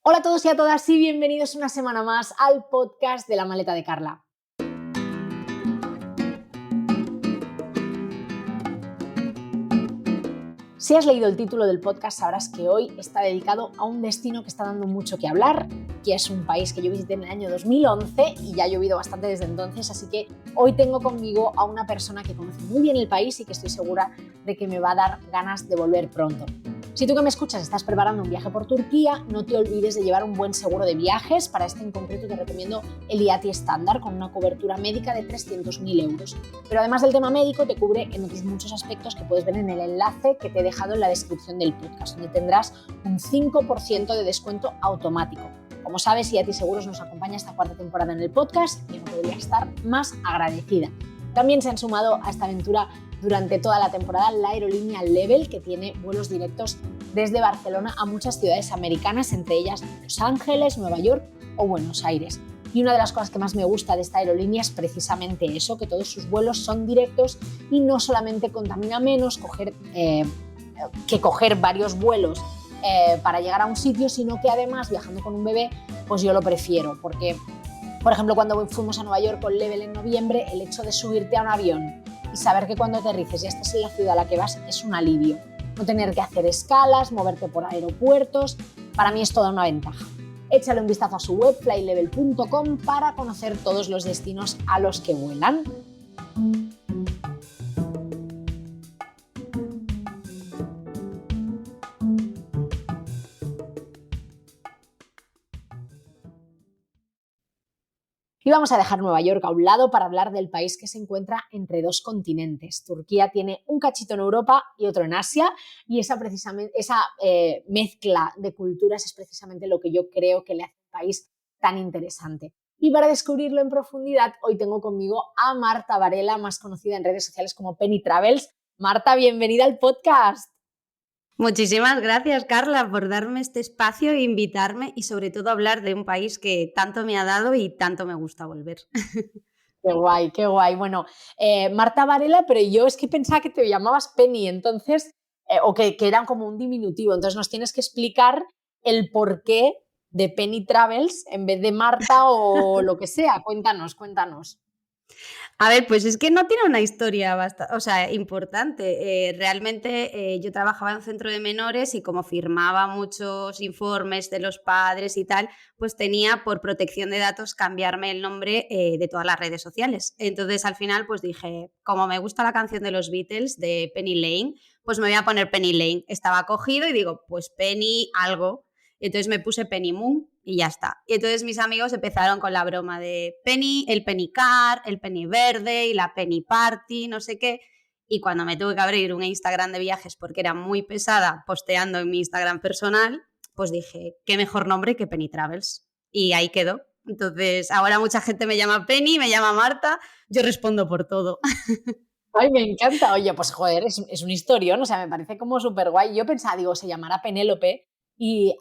Hola a todos y a todas y bienvenidos una semana más al podcast de La Maleta de Carla. Si has leído el título del podcast sabrás que hoy está dedicado a un destino que está dando mucho que hablar, que es un país que yo visité en el año 2011 y ya ha llovido bastante desde entonces, así que hoy tengo conmigo a una persona que conoce muy bien el país y que estoy segura de que me va a dar ganas de volver pronto. Si tú que me escuchas estás preparando un viaje por Turquía, no te olvides de llevar un buen seguro de viajes. Para este en concreto te recomiendo el IATI estándar con una cobertura médica de 300.000 euros. Pero además del tema médico te cubre en otros muchos aspectos que puedes ver en el enlace que te he dejado en la descripción del podcast, donde tendrás un 5% de descuento automático. Como sabes, IATI Seguros nos acompaña esta cuarta temporada en el podcast y no podría estar más agradecida. También se han sumado a esta aventura durante toda la temporada la aerolínea Level, que tiene vuelos directos desde Barcelona a muchas ciudades americanas, entre ellas Los Ángeles, Nueva York o Buenos Aires. Y una de las cosas que más me gusta de esta aerolínea es precisamente eso, que todos sus vuelos son directos y no solamente contamina menos que coger varios vuelos para llegar a un sitio, sino que además viajando con un bebé, pues yo lo prefiero, porque por ejemplo cuando fuimos a Nueva York con Level en noviembre, el hecho de subirte a un avión y saber que cuando aterrices ya estás en la ciudad a la que vas es un alivio. No tener que hacer escalas, moverte por aeropuertos, para mí es toda una ventaja. Échale un vistazo a su web flylevel.com para conocer todos los destinos a los que vuelan. Y vamos a dejar Nueva York a un lado para hablar del país que se encuentra entre dos continentes. Turquía tiene un cachito en Europa y otro en Asia, y esa mezcla de culturas es precisamente lo que yo creo que le hace al país tan interesante. Y para descubrirlo en profundidad, hoy tengo conmigo a Marta Varela, más conocida en redes sociales como Penny Travels. Marta, bienvenida al podcast. Muchísimas gracias, Carla, por darme este espacio e invitarme y sobre todo hablar de un país que tanto me ha dado y tanto me gusta volver. Qué guay, qué guay. Bueno, Marta Varela, pero yo es que pensaba que te llamabas Penny, entonces, o que eran como un diminutivo. Entonces nos tienes que explicar el porqué de Penny Travels en vez de Marta o lo que sea. Cuéntanos. A ver, pues es que no tiene una historia importante. Realmente yo trabajaba en un centro de menores y como firmaba muchos informes de los padres y tal, pues tenía por protección de datos cambiarme el nombre de todas las redes sociales. Entonces al final pues dije, como me gusta la canción de los Beatles de Penny Lane, pues me voy a poner Penny Lane. Estaba cogido y digo, pues Penny algo. Entonces me puse Penny Moon y ya está. Y entonces mis amigos empezaron con la broma de Penny, el Penny Car, el Penny Verde y la Penny Party, no sé qué. Y cuando me tuve que abrir un Instagram de viajes porque era muy pesada posteando en mi Instagram personal, pues dije, qué mejor nombre que Penny Travels. Y ahí quedó. Entonces ahora mucha gente me llama Penny, me llama Marta, yo respondo por todo. Ay, me encanta. Oye, pues joder, es un historión, o sea, me parece como súper guay. Yo pensaba, digo, se llamará Penélope y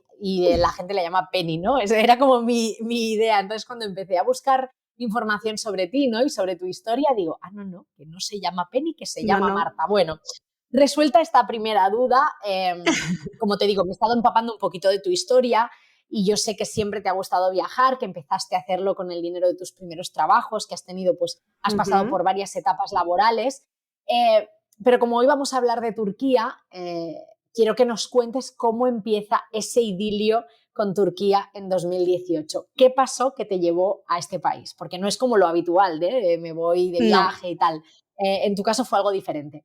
la gente la llama Penny, ¿no? Esa era como mi idea. Entonces, cuando empecé a buscar información sobre ti, ¿no? Y sobre tu historia, digo, no, que no se llama Penny, que se No, llama no. Marta. Bueno, resuelta esta primera duda, como te digo, me he estado empapando un poquito de tu historia y yo sé que siempre te ha gustado viajar, que empezaste a hacerlo con el dinero de tus primeros trabajos, que has tenido, pues, has pasado por varias etapas laborales. Pero como hoy vamos a hablar de Turquía, quiero que nos cuentes cómo empieza ese idilio con Turquía en 2018. ¿Qué pasó que te llevó a este país? Porque no es como lo habitual, me voy de No. viaje y tal. En tu caso fue algo diferente.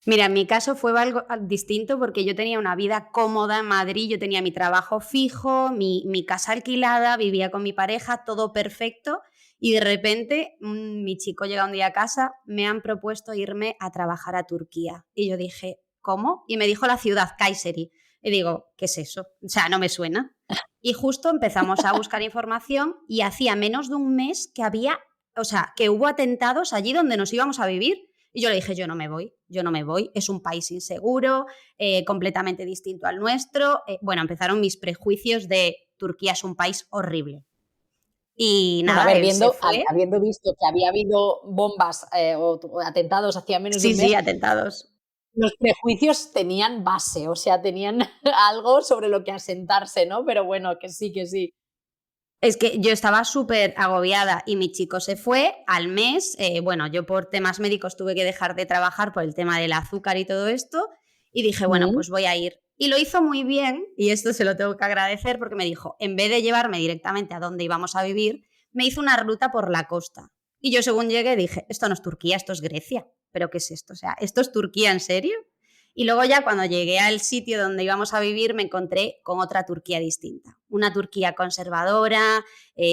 Mira, en mi caso fue algo distinto porque yo tenía una vida cómoda en Madrid, yo tenía mi trabajo fijo, mi casa alquilada, vivía con mi pareja, todo perfecto y de repente mi chico llega un día a casa, me han propuesto irme a trabajar a Turquía y yo dije, ¿cómo? Y me dijo la ciudad, Kayseri. Y digo, ¿qué es eso? O sea, no me suena. Y justo empezamos a buscar información y hacía menos de un mes que que hubo atentados allí donde nos íbamos a vivir. Y yo le dije, yo no me voy, es un país inseguro, completamente distinto al nuestro. Bueno, empezaron mis prejuicios de Turquía es un país horrible. Y Bueno, a nada, ver, él se fue. habiendo visto que había habido bombas o atentados hacía menos de un Sí, mes, atentados. los prejuicios tenían base, o sea, tenían algo sobre lo que asentarse, ¿no? Pero bueno, que sí, que sí. Es que yo estaba súper agobiada y mi chico se fue al mes. Bueno, yo por temas médicos tuve que dejar de trabajar por el tema del azúcar y todo esto. Y dije, bueno, Mm. pues voy a ir. Y lo hizo muy bien, y esto se lo tengo que agradecer porque me dijo, en vez de llevarme directamente a donde íbamos a vivir, me hizo una ruta por la costa. Y yo según llegué dije, esto no es Turquía, esto es Grecia. ¿Pero qué es esto? O sea, ¿esto es Turquía en serio? Y luego ya cuando llegué al sitio donde íbamos a vivir me encontré con otra Turquía distinta. Una Turquía conservadora,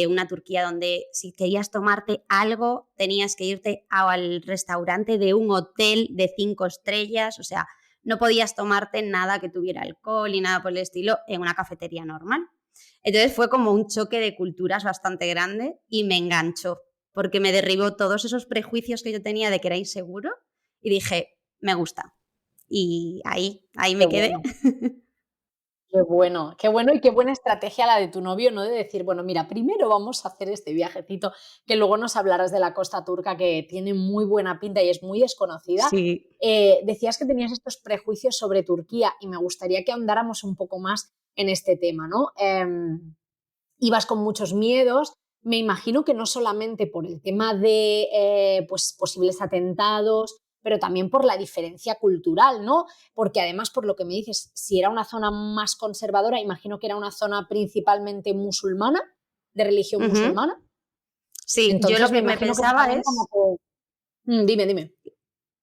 una Turquía donde si querías tomarte algo tenías que irte al restaurante de un hotel de 5 estrellas, o sea, no podías tomarte nada que tuviera alcohol y nada por el estilo en una cafetería normal. Entonces fue como un choque de culturas bastante grande y me enganchó, porque me derribó todos esos prejuicios que yo tenía de que era inseguro y dije, me gusta. Y ahí Qué me quedé. bueno. Qué bueno y qué buena estrategia la de tu novio, ¿no? De decir, bueno, mira, primero vamos a hacer este viajecito, que luego nos hablarás de la costa turca, que tiene muy buena pinta y es muy desconocida. Sí. Decías que tenías estos prejuicios sobre Turquía y me gustaría que ahondáramos un poco más en este tema, ¿no? Ibas con muchos miedos, me imagino que no solamente por el tema de pues, posibles atentados, pero también por la diferencia cultural, ¿no? Porque además, por lo que me dices, si era una zona más conservadora, imagino que era una zona principalmente musulmana, de religión Ujú. musulmana. Sí, yo lo Entonces me que me imagino que eso pensaba también como es que... Dime, dime.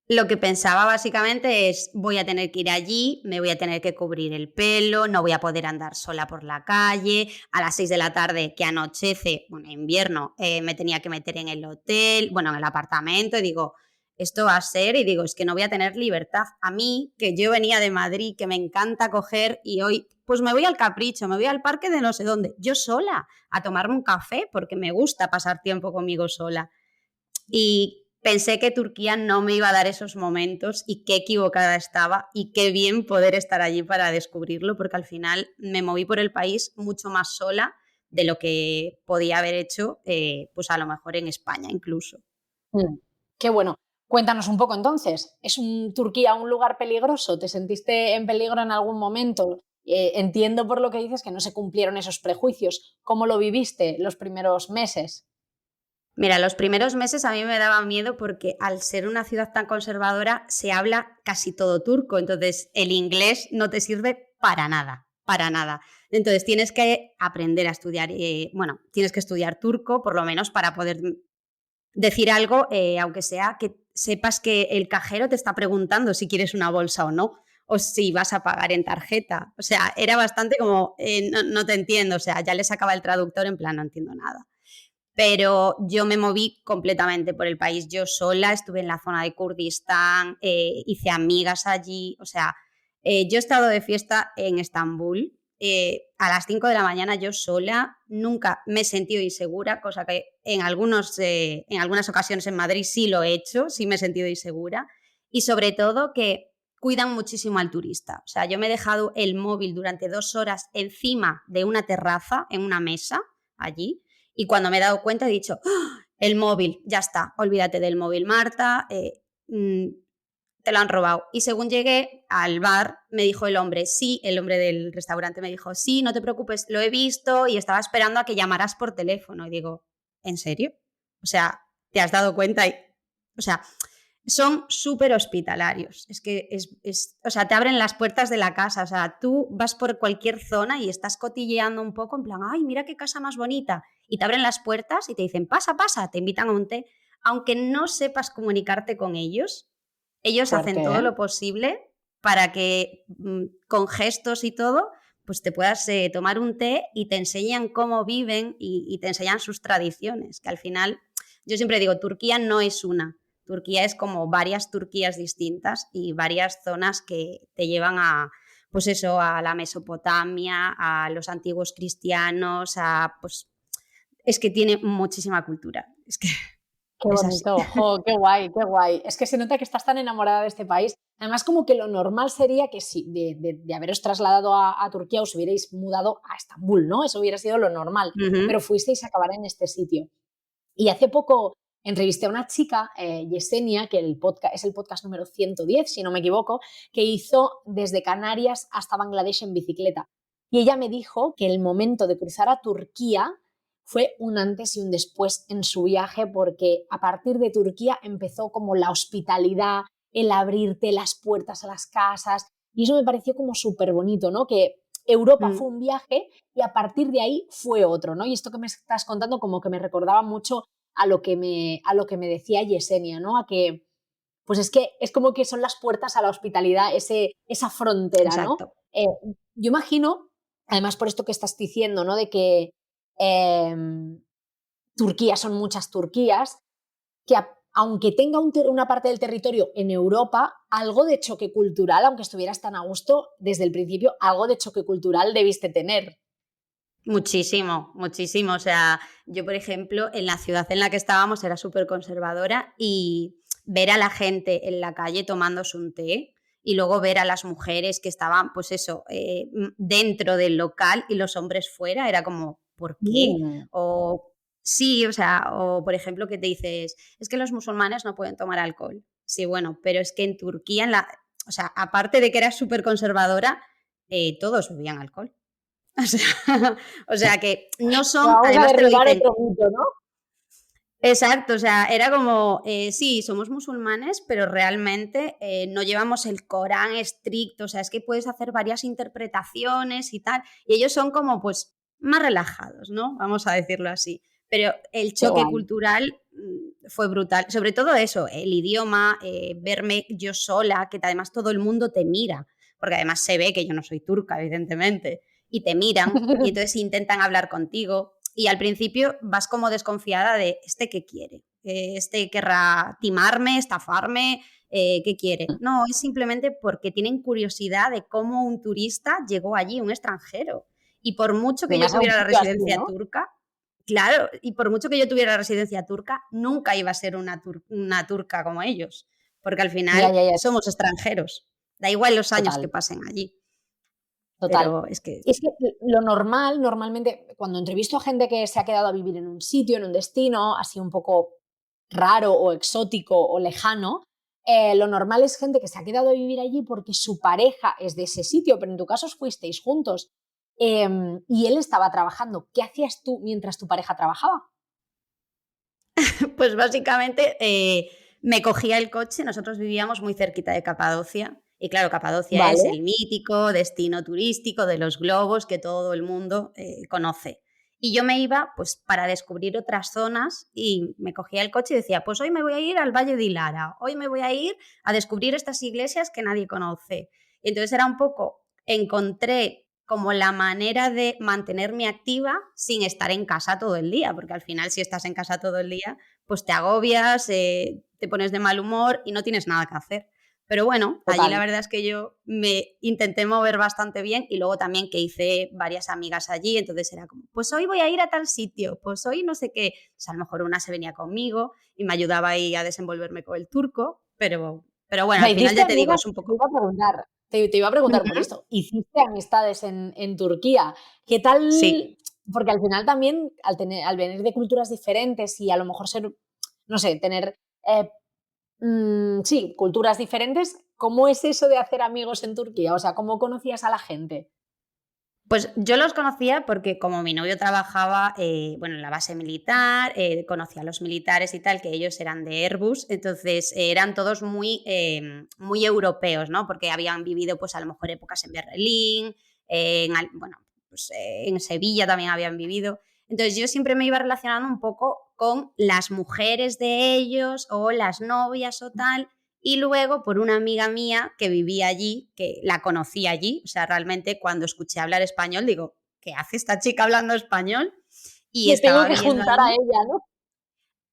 Lo que pensaba básicamente es, voy a tener que ir allí, me voy a tener que cubrir el pelo, no voy a poder andar sola por la calle, a las 6 de la tarde que anochece, bueno, invierno, me tenía que meter en el hotel, bueno, en el apartamento, y digo, esto va a ser, y digo, es que no voy a tener libertad. A mí, que yo venía de Madrid, que me encanta coger, y hoy, pues me voy al Capricho, me voy al parque de no sé dónde, yo sola, a tomarme un café, porque me gusta pasar tiempo conmigo sola. Y pensé que Turquía no me iba a dar esos momentos y qué equivocada estaba y qué bien poder estar allí para descubrirlo, porque al final me moví por el país mucho más sola de lo que podía haber hecho, pues a lo mejor en España incluso. Mm, Qué bueno. Cuéntanos un poco entonces, ¿es Turquía un lugar peligroso? ¿Te sentiste en peligro en algún momento? Entiendo por lo que dices que no se cumplieron esos prejuicios. ¿Cómo lo viviste los primeros meses? Mira, los primeros meses a mí me daba miedo porque al ser una ciudad tan conservadora se habla casi todo turco, entonces el inglés no te sirve para nada, para nada. Entonces tienes que aprender a estudiar, bueno, tienes que estudiar turco por lo menos para poder decir algo, aunque sea que sepas que el cajero te está preguntando si quieres una bolsa o no, o si vas a pagar en tarjeta. O sea, era bastante como, no te entiendo, o sea, ya le sacaba el traductor en plan, no entiendo nada. Pero yo me moví completamente por el país, yo sola, estuve en la zona de Kurdistán, hice amigas allí, o sea, yo he estado de fiesta en Estambul, a las 5 de la mañana yo sola, nunca me he sentido insegura, cosa que en algunas ocasiones en Madrid sí lo he hecho, sí me he sentido insegura, y sobre todo que cuidan muchísimo al turista. O sea, yo me he dejado el móvil durante 2 horas encima de una terraza, en una mesa, allí, y cuando me he dado cuenta he dicho, ¡oh! El móvil, ya está, olvídate del móvil, Marta, te lo han robado. Y según llegué al bar, me dijo el hombre, sí, el hombre del restaurante me dijo, sí, no te preocupes, lo he visto y estaba esperando a que llamaras por teléfono. Y digo, ¿en serio? O sea, ¿te has dado cuenta? O sea, son súper hospitalarios. Es que o sea, te abren las puertas de la casa. O sea, tú vas por cualquier zona y estás cotilleando un poco en plan, ay, mira qué casa más bonita. Y te abren las puertas y te dicen, pasa, pasa, te invitan a un té. Aunque no sepas comunicarte con ellos Fuerte, hacen todo ¿eh? lo posible para que con gestos y todo, pues te puedas tomar un té y te enseñan cómo viven y te enseñan sus tradiciones, que al final, yo siempre digo, Turquía no es una, Turquía es como varias Turquías distintas y varias zonas que te llevan a, pues eso, a la Mesopotamia, a los antiguos cristianos, pues es que tiene muchísima cultura, es que Qué es así. bonito, jo, qué guay, qué guay. Es que se nota que estás tan enamorada de este país. Además, como que lo normal sería que si de haberos trasladado a Turquía os hubierais mudado a Estambul, ¿no? Eso hubiera sido lo normal, Uh -huh. pero fuisteis a acabar en este sitio. Y hace poco entrevisté a una chica, Yesenia, que es el podcast número 110, si no me equivoco, que hizo desde Canarias hasta Bangladesh en bicicleta. Y ella me dijo que el momento de cruzar a Turquía fue un antes y un después en su viaje, porque a partir de Turquía empezó como la hospitalidad, el abrirte las puertas a las casas, y eso me pareció como súper bonito, ¿no? Que Europa fue un viaje y a partir de ahí fue otro, ¿no? Y esto que me estás contando como que me recordaba mucho a lo que me decía Yesenia, ¿no? A que, pues es que es como que son las puertas a la hospitalidad, esa frontera, ¿no? Exacto. Yo imagino, además por esto que estás diciendo, ¿no? De que eh, Turquía son muchas Turquías, que aunque tenga una parte del territorio en Europa, algo de choque cultural, aunque estuvieras tan a gusto desde el principio, algo de choque cultural debiste tener. Muchísimo, muchísimo. O sea, yo, por ejemplo, en la ciudad en la que estábamos era súper conservadora y ver a la gente en la calle tomándose un té y luego ver a las mujeres que estaban, pues eso, dentro del local y los hombres fuera, era como, ¿por qué? Mm. O sí, o sea, o por ejemplo que te dices, es que los musulmanes no pueden tomar alcohol. Sí, bueno, pero es que en Turquía, o sea, aparte de que era súper conservadora, todos bebían alcohol. O sea, o sea que no son, Vamos a además te lo derribar dicen, otro mito, ¿no? exacto, o sea, era como, sí, somos musulmanes, pero realmente no llevamos el Corán estricto, o sea, es que puedes hacer varias interpretaciones y tal, y ellos son como, pues, más relajados, ¿no? Vamos a decirlo así. Pero el Qué choque guay. cultural fue brutal, sobre todo eso, el idioma, verme yo sola, que además todo el mundo te mira, porque además se ve que yo no soy turca, evidentemente, y te miran, y entonces intentan hablar contigo. Y al principio vas como desconfiada de ¿este qué quiere? ¿Este querrá timarme, estafarme? ¿Qué quiere? No, es simplemente porque tienen curiosidad de cómo un turista llegó allí, un extranjero. Y por mucho que yo Además a un tuviera la sitio así, residencia ¿no? turca, claro, y por mucho que yo tuviera la residencia turca, nunca iba a ser una turca como ellos, porque al Ya, final ya, ya, somos extranjeros. Da igual los años que total. pasen allí, Total. pero es que Es que lo normal, normalmente, cuando entrevisto a gente que se ha quedado a vivir en un sitio, en un destino, así un poco raro o exótico o lejano, lo normal es gente que se ha quedado a vivir allí porque su pareja es de ese sitio, pero en tu caso fuisteis juntos y él estaba trabajando. ¿Qué hacías tú mientras tu pareja trabajaba? pues básicamente me cogía el coche, nosotros vivíamos muy cerquita de Capadocia y claro, Capadocia es Vale. el mítico destino turístico de los globos que todo el mundo conoce. Y yo me iba pues para descubrir otras zonas y me cogía el coche y decía, pues hoy me voy a ir al Valle de Hilara, hoy me voy a ir a descubrir estas iglesias que nadie conoce. Y entonces era un poco, encontré como la manera de mantenerme activa sin estar en casa todo el día, porque al final si estás en casa todo el día, pues te agobias, te pones de mal humor y no tienes nada que hacer. Pero bueno, allí la Total. verdad es que yo me intenté mover bastante bien y luego también que hice varias amigas allí, entonces era como, pues hoy voy a ir a tal sitio, pues hoy no sé qué. O sea, a lo mejor una se venía conmigo y me ayudaba ahí a desenvolverme con el turco, pero O bueno, sea, al final hiciste ya te digo, amigas, es un te poco... iba a preguntar, te iba a preguntar por Ujú. esto. ¿Hiciste amistades en Turquía? ¿Qué tal? Sí, Porque al final también, al venir de culturas diferentes y a lo mejor ser, no sé, tener, sí, culturas diferentes, ¿cómo es eso de hacer amigos en Turquía? O sea, ¿cómo conocías a la gente? pues yo los conocía porque como mi novio trabajaba bueno, en la base militar, conocía a los militares y tal, que ellos eran de Airbus, entonces eran todos muy europeos, ¿no? Porque habían vivido pues a lo mejor épocas en Berlín, bueno, pues, en Sevilla también habían vivido. Entonces yo siempre me iba relacionando un poco con las mujeres de ellos o las novias o tal, y luego por una amiga mía que vivía allí, que la conocí allí, o sea, realmente cuando escuché hablar español digo, ¿qué hace esta chica hablando español? Y Me tengo estaba que viviendo juntar a allí. ella, ¿no?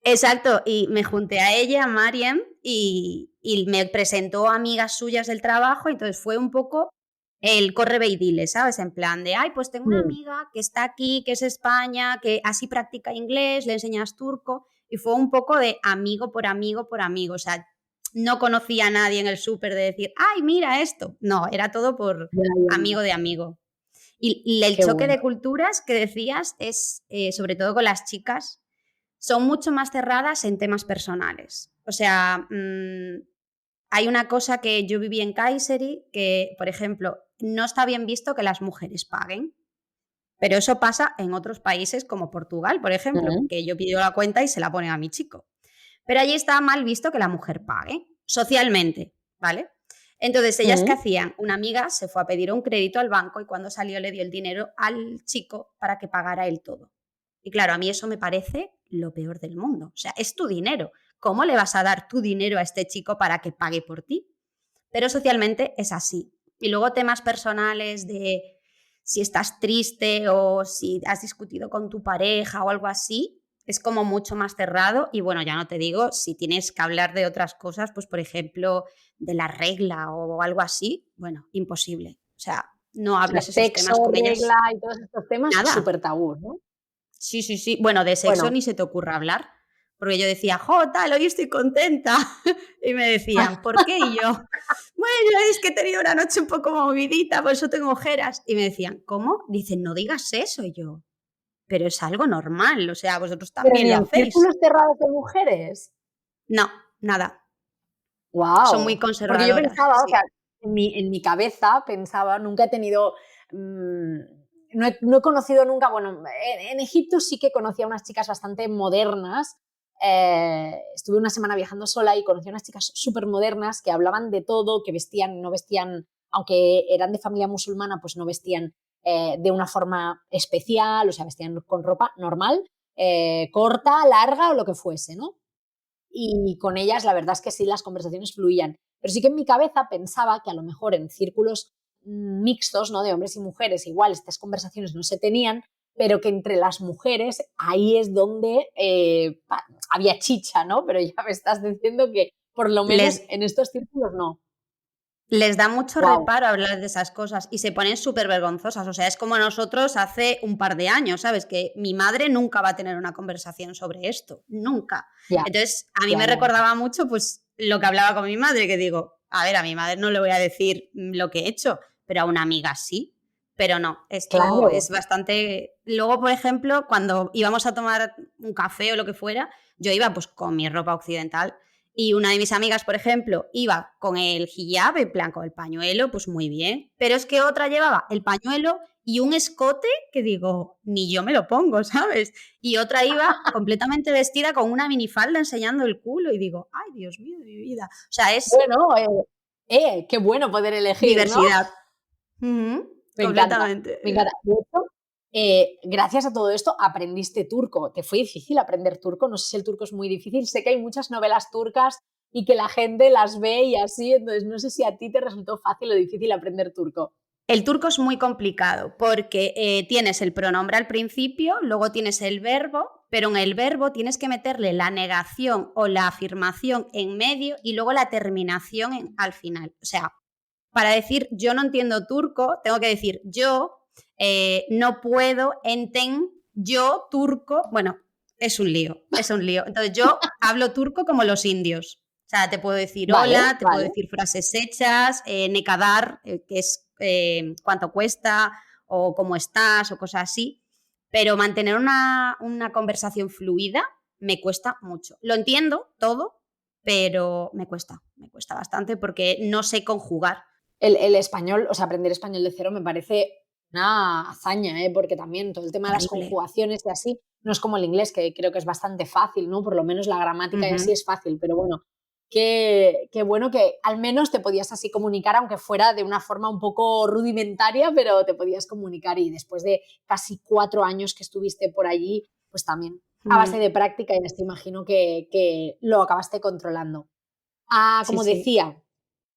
Exacto, y me junté a ella, a Mariam, y me presentó a amigas suyas del trabajo, entonces fue un poco el corre ve y dile, ¿sabes? En plan de, ay, pues tengo una Mm, amiga que está aquí, que es España, que así practica inglés, le enseñas turco, y fue un poco de amigo por amigo por amigo, o sea, no conocía a nadie en el súper de decir, ay, mira esto, no, era todo por ya, ya, amigo ya. de amigo. Y el Qué choque bueno. de culturas que decías es, sobre todo con las chicas, son mucho más cerradas en temas personales. O sea, hay una cosa que yo viví en Kayseri que, por ejemplo, no está bien visto que las mujeres paguen. Pero eso pasa en otros países como Portugal, por ejemplo, Mm, que yo pido la cuenta y se la ponen a mi chico. Pero allí está mal visto que la mujer pague, socialmente, ¿vale? Entonces, ellas que mm. hacían, una amiga se fue a pedir un crédito al banco y cuando salió le dio el dinero al chico para que pagara él todo. Y claro, a mí eso me parece lo peor del mundo. O sea, es tu dinero. ¿Cómo le vas a dar tu dinero a este chico para que pague por ti? Pero socialmente es así. Y luego temas personales de si estás triste o si has discutido con tu pareja o algo así, es como mucho más cerrado y bueno, ya no te digo, si tienes que hablar de otras cosas, pues por ejemplo, de la regla o algo así, bueno, imposible. O sea, no O sea, hables esos sexo, temas con regla ellas, y todos estos temas nada. súper tabú, ¿no? Sí, sí, sí. Bueno, de sexo Bueno, ni se te ocurra hablar. Porque yo decía, jo, tal, hoy estoy contenta. Y me decían, ¿por qué? Y yo, bueno, es que he tenido una noche un poco movidita, por eso tengo ojeras. Y me decían, ¿cómo? Dicen, no digas eso. Y yo, pero es algo normal, o sea, vosotros pero también ni lo en hacéis. círculos cerrados de mujeres. No, nada. Son muy Wow, porque yo conservadoras, pensaba, o sí. sea, en mi cabeza pensaba, nunca he tenido, mm, no he conocido nunca, bueno, en Egipto sí que conocí a unas chicas bastante modernas. Estuve una semana viajando sola y conocí a unas chicas súper modernas que hablaban de todo, que vestían, no vestían, aunque eran de familia musulmana, pues no vestían de una forma especial, o sea, vestían con ropa normal, corta, larga o lo que fuese, ¿no? Y con ellas la verdad es que sí, las conversaciones fluían. Pero sí que en mi cabeza pensaba que a lo mejor en círculos mixtos, ¿no? De hombres y mujeres, igual estas conversaciones no se tenían, pero que entre las mujeres ahí es donde había chicha, ¿no? Pero ya me estás diciendo que por lo Les, menos en estos círculos no. Les da mucho Wow. reparo hablar de esas cosas y se ponen súper vergonzosas. O sea, es como nosotros hace un par de años, ¿sabes? Que mi madre nunca va a tener una conversación sobre esto, nunca. Ya, Entonces, a mí ya, me ya. recordaba mucho, pues, lo que hablaba con mi madre, que digo, a ver, a mi madre no le voy a decir lo que he hecho, pero a una amiga sí. Pero no, esto es Claro. bastante... Luego, por ejemplo, cuando íbamos a tomar un café o lo que fuera, yo iba pues con mi ropa occidental y una de mis amigas, por ejemplo, iba con el hijab, en plan con el pañuelo, pues muy bien. Pero es que otra llevaba el pañuelo y un escote que digo, ni yo me lo pongo, ¿sabes? Y otra iba completamente vestida con una minifalda enseñando el culo y digo, ay, Dios mío de mi vida. O sea, es Bueno, qué bueno poder elegir, ¿no? diversidad. Me encanta, Completamente. me encanta. De hecho, gracias a todo esto aprendiste turco. ¿Te fue difícil aprender turco? No sé si el turco es muy difícil. Sé que hay muchas novelas turcas y que la gente las ve y así, entonces no sé si a ti te resultó fácil o difícil aprender turco. El turco es muy complicado porque tienes el pronombre al principio, luego tienes el verbo, pero en el verbo tienes que meterle la negación o la afirmación en medio y luego la terminación al final. O sea, para decir yo no entiendo turco, tengo que decir yo no puedo, enten, yo turco. Bueno, es un lío, es un lío. Entonces yo hablo turco como los indios. O sea, te puedo decir Vale, hola, te puedo vale. decir frases hechas, nekadar, que es cuánto cuesta o cómo estás o cosas así. Pero mantener una conversación fluida me cuesta mucho. Lo entiendo todo, pero me cuesta bastante porque no sé conjugar. El español, o sea, aprender español de cero me parece una hazaña, ¿eh? Porque también todo el tema de las Horrible. conjugaciones y así no es como el inglés, que creo que es bastante fácil, ¿no? Por lo menos la gramática y así Ujú. es fácil, pero bueno, qué bueno que al menos te podías así comunicar, aunque fuera de una forma un poco rudimentaria, pero te podías comunicar y después de casi 4 años que estuviste por allí, pues también a base Mm, de práctica y te imagino que lo acabaste controlando. Ah, sí, como sí. decía,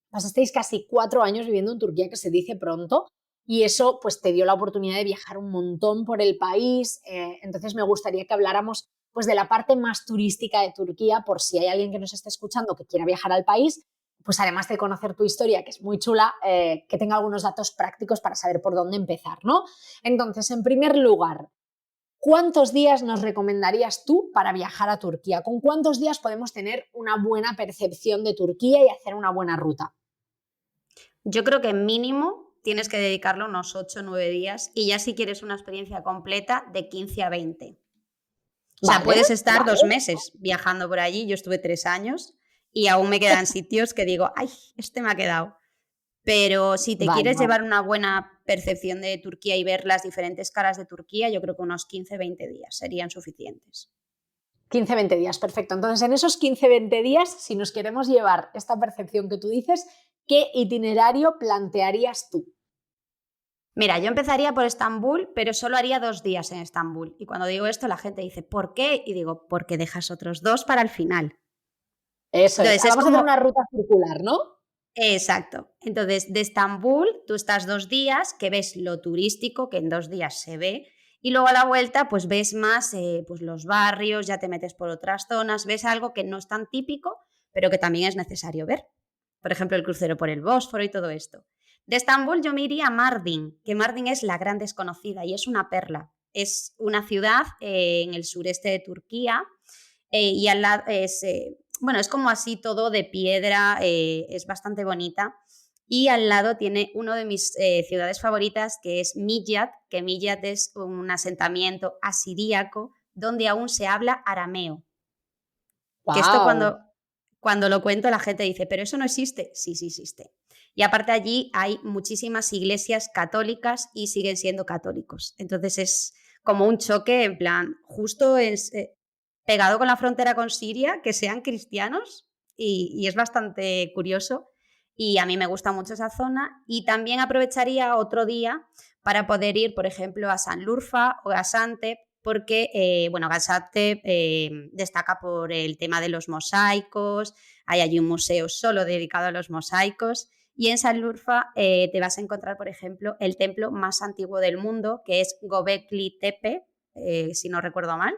pasasteis casi 4 años viviendo en Turquía, que se dice pronto, y eso pues te dio la oportunidad de viajar un montón por el país. Entonces me gustaría que habláramos pues de la parte más turística de Turquía, por si hay alguien que nos esté escuchando que quiera viajar al país, pues además de conocer tu historia, que es muy chula, que tenga algunos datos prácticos para saber por dónde empezar, ¿no? Entonces, en primer lugar, ¿cuántos días nos recomendarías tú para viajar a Turquía? ¿Con cuántos días podemos tener una buena percepción de Turquía y hacer una buena ruta? Yo creo que mínimo tienes que dedicarle unos 8 o 9 días y ya si quieres una experiencia completa de 15 a 20. O sea, Vale, puedes estar vale. 2 meses viajando por allí. Yo estuve 3 años y aún me quedan sitios que digo, ay, este me ha quedado. Pero si te Vale, quieres vale. llevar una buena percepción de Turquía y ver las diferentes caras de Turquía, yo creo que unos 15-20 días serían suficientes. 15-20 días, perfecto. Entonces, en esos 15-20 días, si nos queremos llevar esta percepción que tú dices, ¿qué itinerario plantearías tú? Mira, yo empezaría por Estambul, pero solo haría 2 días en Estambul. Y cuando digo esto, la gente dice, ¿por qué? Y digo, porque dejas otros 2 para el final. Eso es. Entonces, es Vamos a hacer como, una ruta circular, ¿no? exacto. Entonces, de Estambul, tú estás 2 días, que ves lo turístico, que en 2 días se ve, y luego a la vuelta, pues ves más pues los barrios, ya te metes por otras zonas, ves algo que no es tan típico, pero que también es necesario ver. Por ejemplo, el crucero por el Bósforo y todo esto. De Estambul yo me iría a Mardin, que Mardin es la gran desconocida y es una perla. Es una ciudad en el sureste de Turquía y al lado bueno, es como así todo de piedra, es bastante bonita. Y al lado tiene uno de mis ciudades favoritas, que es Midyat, que Midyat es un asentamiento asiríaco donde aún se habla arameo. Que esto Wow. cuando lo cuento la gente dice, pero eso no existe. Sí, sí existe. Y aparte allí hay muchísimas iglesias católicas y siguen siendo católicos. Entonces es como un choque en plan, justo es, pegado con la frontera con Siria, que sean cristianos y es bastante curioso. Y a mí me gusta mucho esa zona y también aprovecharía otro día para poder ir, por ejemplo, a Sanlurfa o a Sante, porque, bueno, Gaziantep destaca por el tema de los mosaicos, hay allí un museo solo dedicado a los mosaicos y en Sanlurfa te vas a encontrar, por ejemplo, el templo más antiguo del mundo, que es Göbekli Tepe, si no recuerdo mal,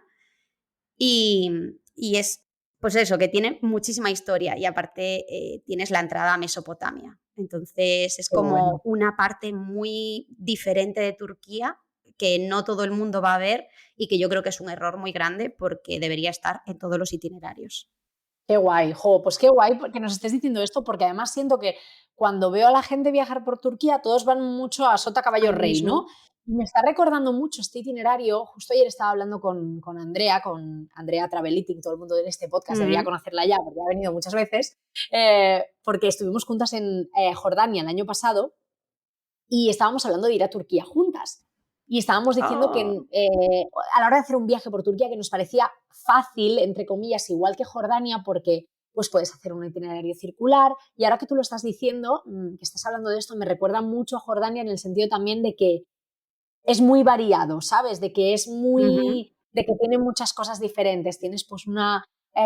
y, y es, pues eso, que tiene muchísima historia y aparte tienes la entrada a Mesopotamia. Entonces es Qué bueno. como una parte muy diferente de Turquía que no todo el mundo va a ver y que yo creo que es un error muy grande porque debería estar en todos los itinerarios. Qué guay, jo, pues qué guay que nos estés diciendo esto, porque además siento que cuando veo a la gente viajar por Turquía, todos van mucho a Sota A Caballo lo Rey, ¿no? mismo. Y me está recordando mucho este itinerario. Justo ayer estaba hablando con Andrea Traveliting, todo el mundo en este podcast debería Ujú. conocerla ya, porque ha venido muchas veces, porque estuvimos juntas en Jordania el año pasado y estábamos hablando de ir a Turquía juntas. Y estábamos diciendo que Oh. a la hora de hacer un viaje por Turquía que nos parecía fácil, entre comillas, igual que Jordania, porque pues puedes hacer un itinerario circular. Y ahora que tú lo estás diciendo, que estás hablando de esto, me recuerda mucho a Jordania en el sentido también de que es muy variado, ¿sabes? De que es Ujú. muy, de que tiene muchas cosas diferentes. Tienes pues una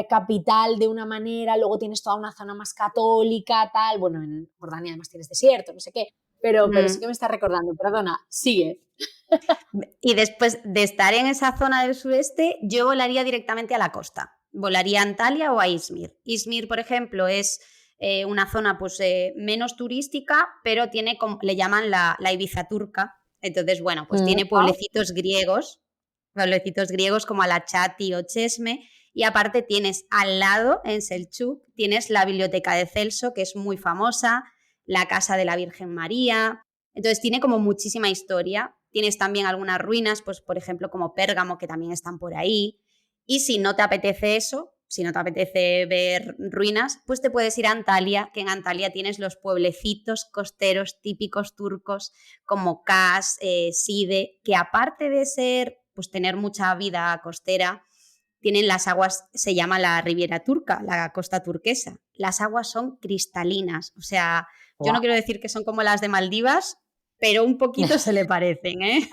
capital de una manera, luego tienes toda una zona más católica, tal. Bueno, en Jordania además tienes desierto, no sé qué. Pero sí que Mm. me está recordando, perdona, sigue. Y después de estar en esa zona del sureste, yo volaría directamente a la costa. Volaría a Antalya o a Izmir. Izmir, por ejemplo, es una zona pues, menos turística, pero tiene, le llaman la Ibiza turca. Entonces, bueno, pues tiene Ah, pueblecitos griegos como Alachati o Chesme. Y aparte tienes al lado, en Selchuk, tienes la biblioteca de Celso, que es muy famosa, la casa de la Virgen María. Entonces tiene como muchísima historia. Tienes también algunas ruinas, pues por ejemplo como Pérgamo, que también están por ahí. Y si no te apetece eso, si no te apetece ver ruinas, pues te puedes ir a Antalya, que en Antalya tienes los pueblecitos costeros típicos turcos como Kas, Side, que aparte de ser, pues tener mucha vida costera, tienen las aguas, se llama la Riviera Turca, la costa turquesa. Las aguas son cristalinas, o sea, yo no quiero wow. decir que son como las de Maldivas, pero un poquito se le parecen, ¿eh?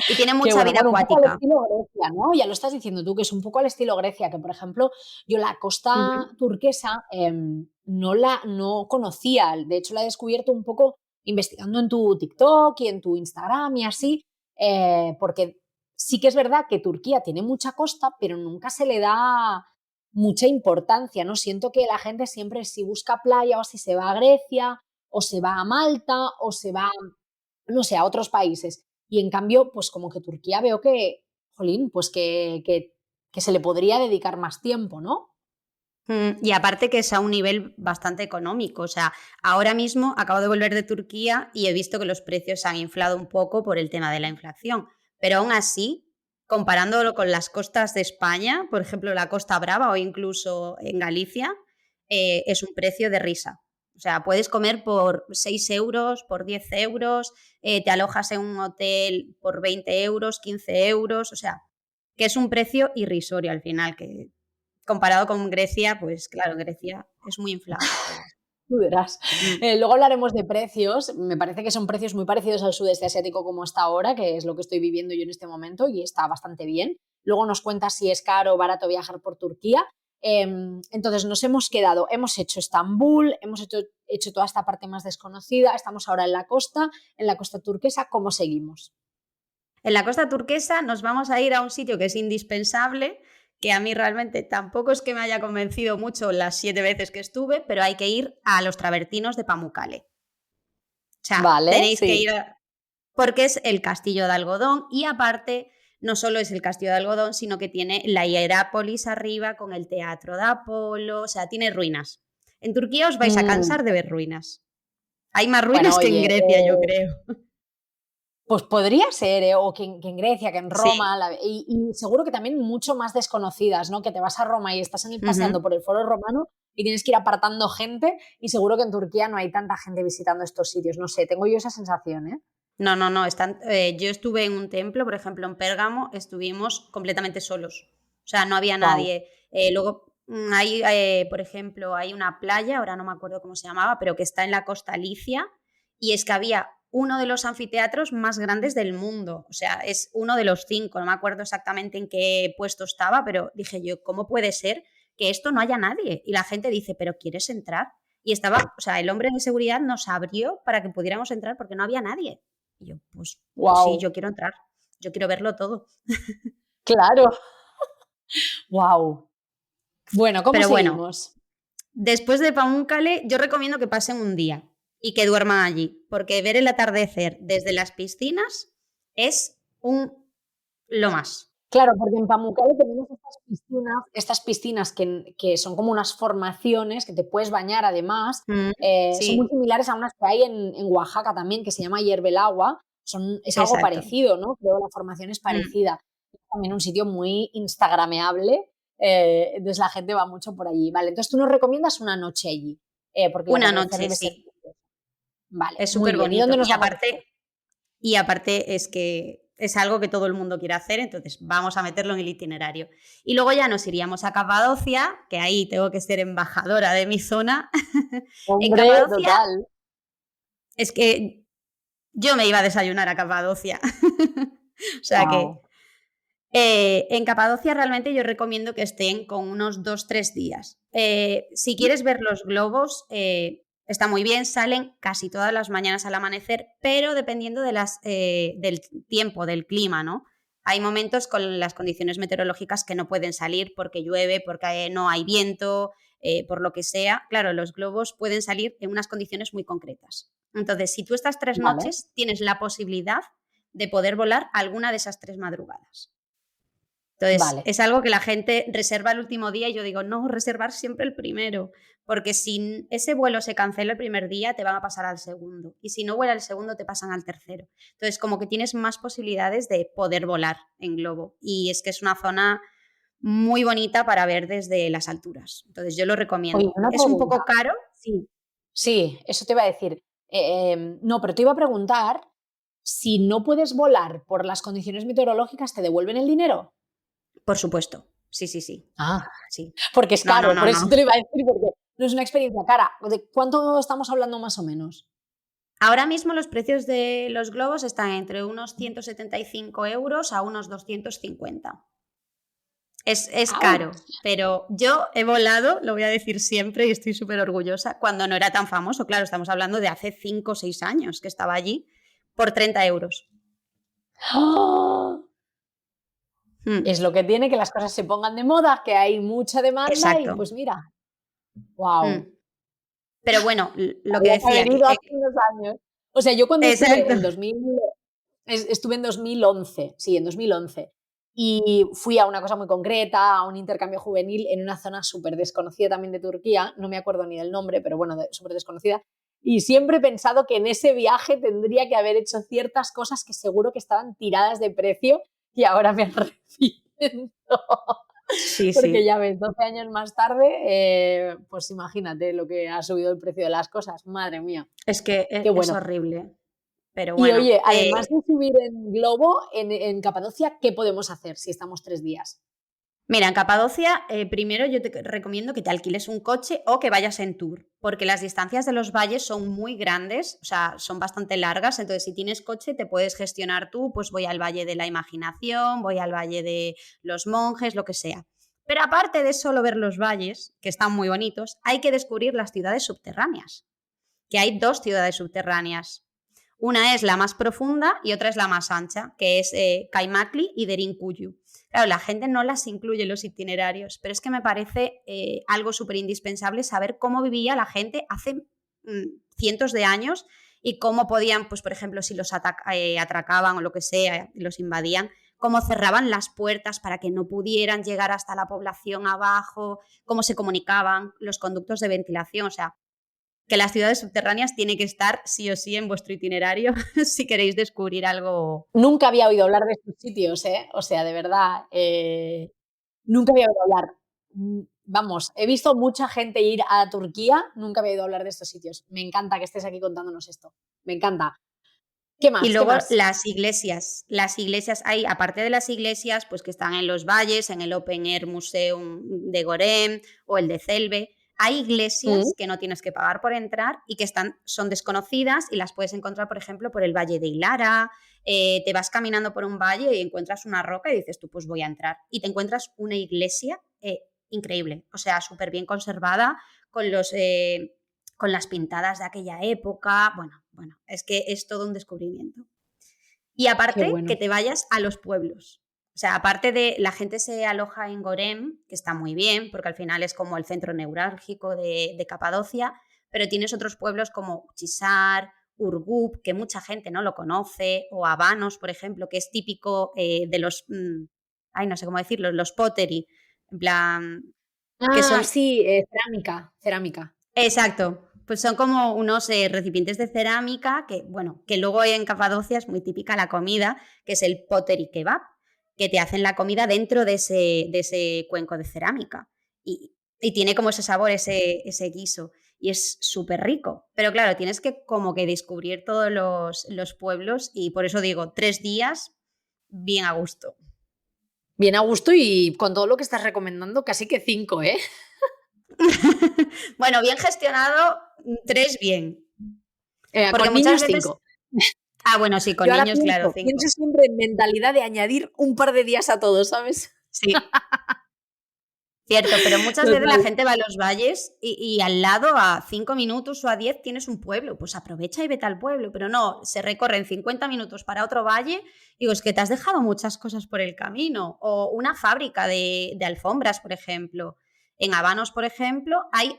Y tiene Qué mucha bueno, vida bueno, un poco al acuática. estilo Grecia, ¿no? Ya lo estás diciendo tú, que es un poco al estilo Grecia, que por ejemplo, yo la costa Ujú. turquesa no conocía, de hecho la he descubierto un poco investigando en tu TikTok y en tu Instagram y así, porque sí que es verdad que Turquía tiene mucha costa, pero nunca se le da mucha importancia, ¿no? Siento que la gente siempre si busca playa o si se va a Grecia o se va a Malta o se va, no sé, a otros países. Y en cambio, pues como que Turquía veo que, jolín, pues que se le podría dedicar más tiempo, ¿no? Y aparte que es a un nivel bastante económico. O sea, ahora mismo acabo de volver de Turquía y he visto que los precios se han inflado un poco por el tema de la inflación. Pero aún así, comparándolo con las costas de España, por ejemplo, la Costa Brava o incluso en Galicia, es un precio de risa. O sea, puedes comer por 6 euros, por 10 euros, te alojas en un hotel por 20 euros, 15 euros, o sea, que es un precio irrisorio al final, que comparado con Grecia, pues claro, Grecia es muy inflado todo. Tú verás. Mm. Luego hablaremos de precios. Me parece que son precios muy parecidos al sudeste asiático como está ahora, que es lo que estoy viviendo yo en este momento y está bastante bien. Luego nos cuentas si es caro o barato viajar por Turquía. Entonces nos hemos quedado, hemos hecho Estambul, hemos hecho toda esta parte más desconocida, estamos ahora en la costa turquesa. ¿Cómo seguimos? En la costa turquesa nos vamos a ir a un sitio que es indispensable, que a mí realmente tampoco es que me haya convencido mucho las 7 veces que estuve, pero hay que ir a los travertinos de Pamukkale. O sea, Vale, tenéis que sí. ir porque es el castillo de algodón y aparte no solo es el castillo de algodón, sino que tiene la Hierápolis arriba con el teatro de Apolo, o sea, tiene ruinas. En Turquía os vais a Mm, cansar de ver ruinas. Hay más bueno, ruinas que en oye, Grecia, yo creo. pues podría ser, o que en Grecia, que en Sí. Roma, y seguro que también mucho más desconocidas, ¿no? Que te vas a Roma y estás paseando Ujú. por el Foro Romano y tienes que ir apartando gente, y seguro que en Turquía no hay tanta gente visitando estos sitios. No sé, tengo yo esa sensación, ¿eh? No, no, no. Yo estuve en un templo, por ejemplo, en Pérgamo, estuvimos completamente solos. O sea, no había Wow. nadie. Luego, hay, por ejemplo, hay una playa, ahora no me acuerdo cómo se llamaba, pero que está en la costa licia, y es que había uno de los anfiteatros más grandes del mundo. O sea, es uno de los 5. No me acuerdo exactamente en qué puesto estaba, pero dije yo, ¿cómo puede ser que esto no haya nadie? Y la gente dice, ¿pero quieres entrar? Y estaba, o sea, el hombre de seguridad nos abrió para que pudiéramos entrar porque no había nadie. Y yo, pues sí, Wow. yo quiero entrar, yo quiero verlo todo. Claro. Wow. Bueno, ¿cómo Pero bueno, seguimos? después de Pamukkale, yo recomiendo que pasen un día y que duerman allí, porque ver el atardecer desde las piscinas es lo más. Claro, porque en Pamukkale tenemos estas piscinas que son como unas formaciones que te puedes bañar además. Mm, Son muy sí, similares a unas que hay en Oaxaca también, que se llama Agua. Es algo exacto. parecido, ¿no? Creo la formación es Mm, parecida. Es también un sitio muy instagrameable, entonces la gente va mucho por allí. Vale, entonces tú nos recomiendas una noche allí, porque el una atardecer noche, debe ser sí, precioso. Vale, es muy súper bien. ¿Y bonito. dónde nos vamos a ir? Y aparte es que es algo que todo el mundo quiere hacer, entonces vamos a meterlo en el itinerario. Y luego ya nos iríamos a Capadocia, que ahí tengo que ser embajadora de mi zona. En Hombre, Capadocia total. es que yo me iba a desayunar a Capadocia. O sea que Wow. en Capadocia realmente yo recomiendo que estén con unos 2, 3 días. Si quieres ver los globos, está muy bien, salen casi todas las mañanas al amanecer, pero dependiendo del tiempo, del clima, ¿no? Hay momentos con las condiciones meteorológicas que no pueden salir porque llueve, porque no hay viento, por lo que sea. Claro, los globos pueden salir en unas condiciones muy concretas. Entonces, si tú estás 3 Vale. noches, tienes la posibilidad de poder volar alguna de esas 3 madrugadas. Entonces, Vale. es algo que la gente reserva el último día y yo digo, no, reservar siempre el primero, porque si ese vuelo se cancela el primer día, te van a pasar al segundo. Y si no vuela el segundo, te pasan al tercero. Entonces, como que tienes más posibilidades de poder volar en globo. Y es que es una zona muy bonita para ver desde las alturas. Entonces, yo lo Oye, recomiendo. una Es un pregunta. poco caro, Sí, sí, eso te iba a decir. No, pero te iba a preguntar si no puedes volar por las condiciones meteorológicas, ¿te devuelven el dinero? por supuesto. Sí, sí, sí. Ah, Sí. porque es No, no, caro, no, por no. eso te lo iba a decir, porque no es una experiencia cara. ¿De cuánto estamos hablando más o menos? Ahora mismo los precios de los globos están entre unos 175 euros a unos 250. Es ¡Auch! caro, pero yo he volado, lo voy a decir siempre y estoy súper orgullosa, cuando no era tan famoso. Claro, estamos hablando de hace 5 o 6 años que estaba allí, por 30 euros. ¡Ah! Mm, Es lo que tiene que las cosas se pongan de moda, que hay mucha demanda y exacto. pues mira, wow. Mm. Pero bueno, lo que Había que decía, haber ido hace unos años. O sea, yo cuando estuve exacto. en 2000, estuve en 2011, sí, en 2011. Y fui a una cosa muy concreta, a un intercambio juvenil en una zona súper desconocida también de Turquía, no me acuerdo ni del nombre, pero bueno, súper desconocida. Y siempre he pensado que en ese viaje tendría que haber hecho ciertas cosas que seguro que estaban tiradas de precio y ahora me arrepiento. Sí, Porque sí. ya ves, 12 años más tarde, pues imagínate lo que ha subido el precio de las cosas. Madre mía, Es que qué es bueno. horrible. Pero Y bueno, oye, además de subir en globo, en Capadocia, ¿qué podemos hacer si estamos 3 días? mira, en Capadocia, primero yo te recomiendo que te alquiles un coche o que vayas en tour, porque las distancias de los valles son muy grandes, o sea, son bastante largas, entonces si tienes coche te puedes gestionar tú, pues voy al Valle de la Imaginación, voy al Valle de los Monjes, lo que sea. Pero aparte de solo ver los valles, que están muy bonitos, hay que descubrir las ciudades subterráneas, que hay 2 ciudades subterráneas. Una es la más profunda y otra es la más ancha, que es Kaimakli y Derinkuyu. Claro, la gente no las incluye en los itinerarios, pero es que me parece algo súper indispensable saber cómo vivía la gente hace cientos de años y cómo podían, pues por ejemplo, si los atracaban o lo que sea, los invadían, cómo cerraban las puertas para que no pudieran llegar hasta la población abajo, cómo se comunicaban, los conductos de ventilación, o sea, que las ciudades subterráneas tienen que estar sí o sí en vuestro itinerario si queréis descubrir algo. Nunca había oído hablar de estos sitios, ¿eh? O sea, de verdad, nunca había oído hablar. Vamos, he visto mucha gente ir a Turquía, nunca había oído hablar de estos sitios. Me encanta que estés aquí contándonos esto. Me encanta. ¿Qué Y más? ¿Qué luego más? las iglesias hay, aparte de las iglesias, pues que están en los valles, en el Open Air Museum de Gorem o el de Celbe, hay Mm. iglesias que no tienes que pagar por entrar y que son desconocidas y las puedes encontrar, por ejemplo, por el Valle de Hilara. Te vas caminando por un valle y encuentras una roca y dices tú, pues voy a entrar. Y te encuentras una iglesia increíble, o sea, súper bien conservada, con con las pintadas de aquella época. Bueno, es que es todo un descubrimiento. Y Qué aparte, que bueno. te vayas a los pueblos. O sea, aparte de la gente se aloja en Gorem, que está muy bien, porque al final es como el centro neurálgico de Capadocia, pero tienes otros pueblos como Chisar, Urgup, que mucha gente no lo conoce, o Habanos, por ejemplo, que es típico de los, ay, no sé cómo decirlo, los pottery, en plan, que Ah, son. sí, cerámica, cerámica. Exacto. Pues son como unos recipientes de cerámica que, bueno, que luego en Capadocia es muy típica la comida, que es el pottery kebab, que te hacen la comida dentro de ese cuenco de cerámica. Y tiene como ese sabor, ese guiso. Y es súper rico. Pero claro, tienes que como que descubrir todos los pueblos y por eso digo, 3 días bien a gusto. Bien a gusto y con todo lo que estás recomendando, casi que 5, ¿eh? Bueno, bien gestionado, 3 bien. Porque Con muchas niños veces. 5. Ah, bueno, sí, con Yo ahora niños, claro, pienso 5. siempre en mentalidad de añadir un par de días a todo, ¿sabes? Sí, cierto, pero muchas veces la Total. gente va a los valles y al lado, a 5 minutos o a 10, tienes un pueblo. Pues aprovecha y vete al pueblo. Pero no, se recorren 50 minutos para otro valle. Digo, es que te has dejado muchas cosas por el camino. O una fábrica de alfombras, por ejemplo. En Habanos, por ejemplo, hay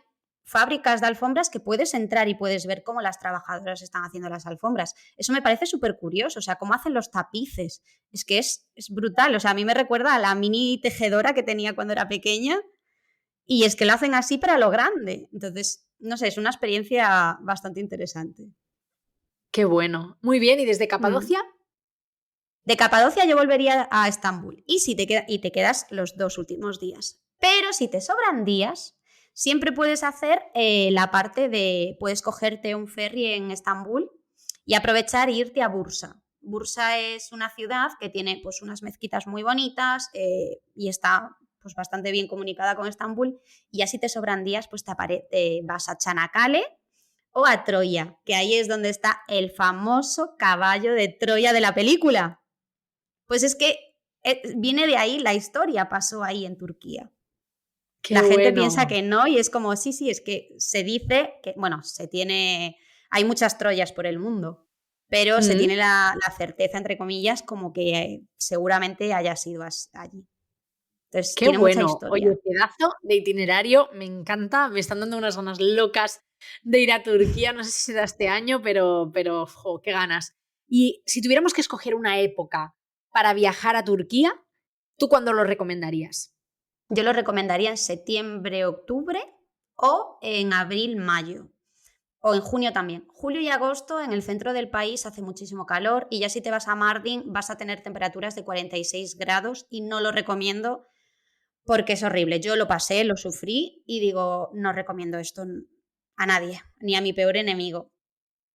fábricas de alfombras que puedes entrar y puedes ver cómo las trabajadoras están haciendo las alfombras. Eso me parece súper curioso, o sea, cómo hacen los tapices. Es que es brutal, o sea, a mí me recuerda a la mini tejedora que tenía cuando era pequeña y es que lo hacen así para lo grande. Entonces, no sé, es una experiencia bastante interesante. Qué bueno. Muy bien, ¿y desde Mm. Capadocia? De Capadocia yo volvería a Estambul y te quedas los 2 últimos días. Pero si te sobran días, siempre puedes hacer la parte de, puedes cogerte un ferry en Estambul y aprovechar e irte a Bursa. Bursa es una ciudad que tiene pues unas mezquitas muy bonitas y está pues bastante bien comunicada con Estambul, y así te sobran días, pues te vas a Çanakkale o a Troya, que ahí es donde está el famoso caballo de Troya de la película. Pues es que viene de ahí, la historia pasó ahí en Turquía. Qué La gente piensa bueno. que no y es como, sí, sí, es que se dice que, bueno, hay muchas Troyas por el mundo, pero se Mm. tiene la certeza, entre comillas, como que seguramente haya sido allí. Entonces, Qué tiene mucha bueno. historia. Oye, pedazo de itinerario, me encanta, me están dando unas ganas locas de ir a Turquía, no sé si será este año, pero jo, qué ganas. Y si tuviéramos que escoger una época para viajar a Turquía, ¿tú cuándo lo recomendarías? Yo lo recomendaría en septiembre, octubre o en abril, mayo. O en junio también. Julio y agosto en el centro del país hace muchísimo calor y ya si te vas a Mardin vas a tener temperaturas de 46 grados y no lo recomiendo porque es horrible. Yo lo pasé, lo sufrí y digo, no recomiendo esto a nadie, ni a mi peor enemigo.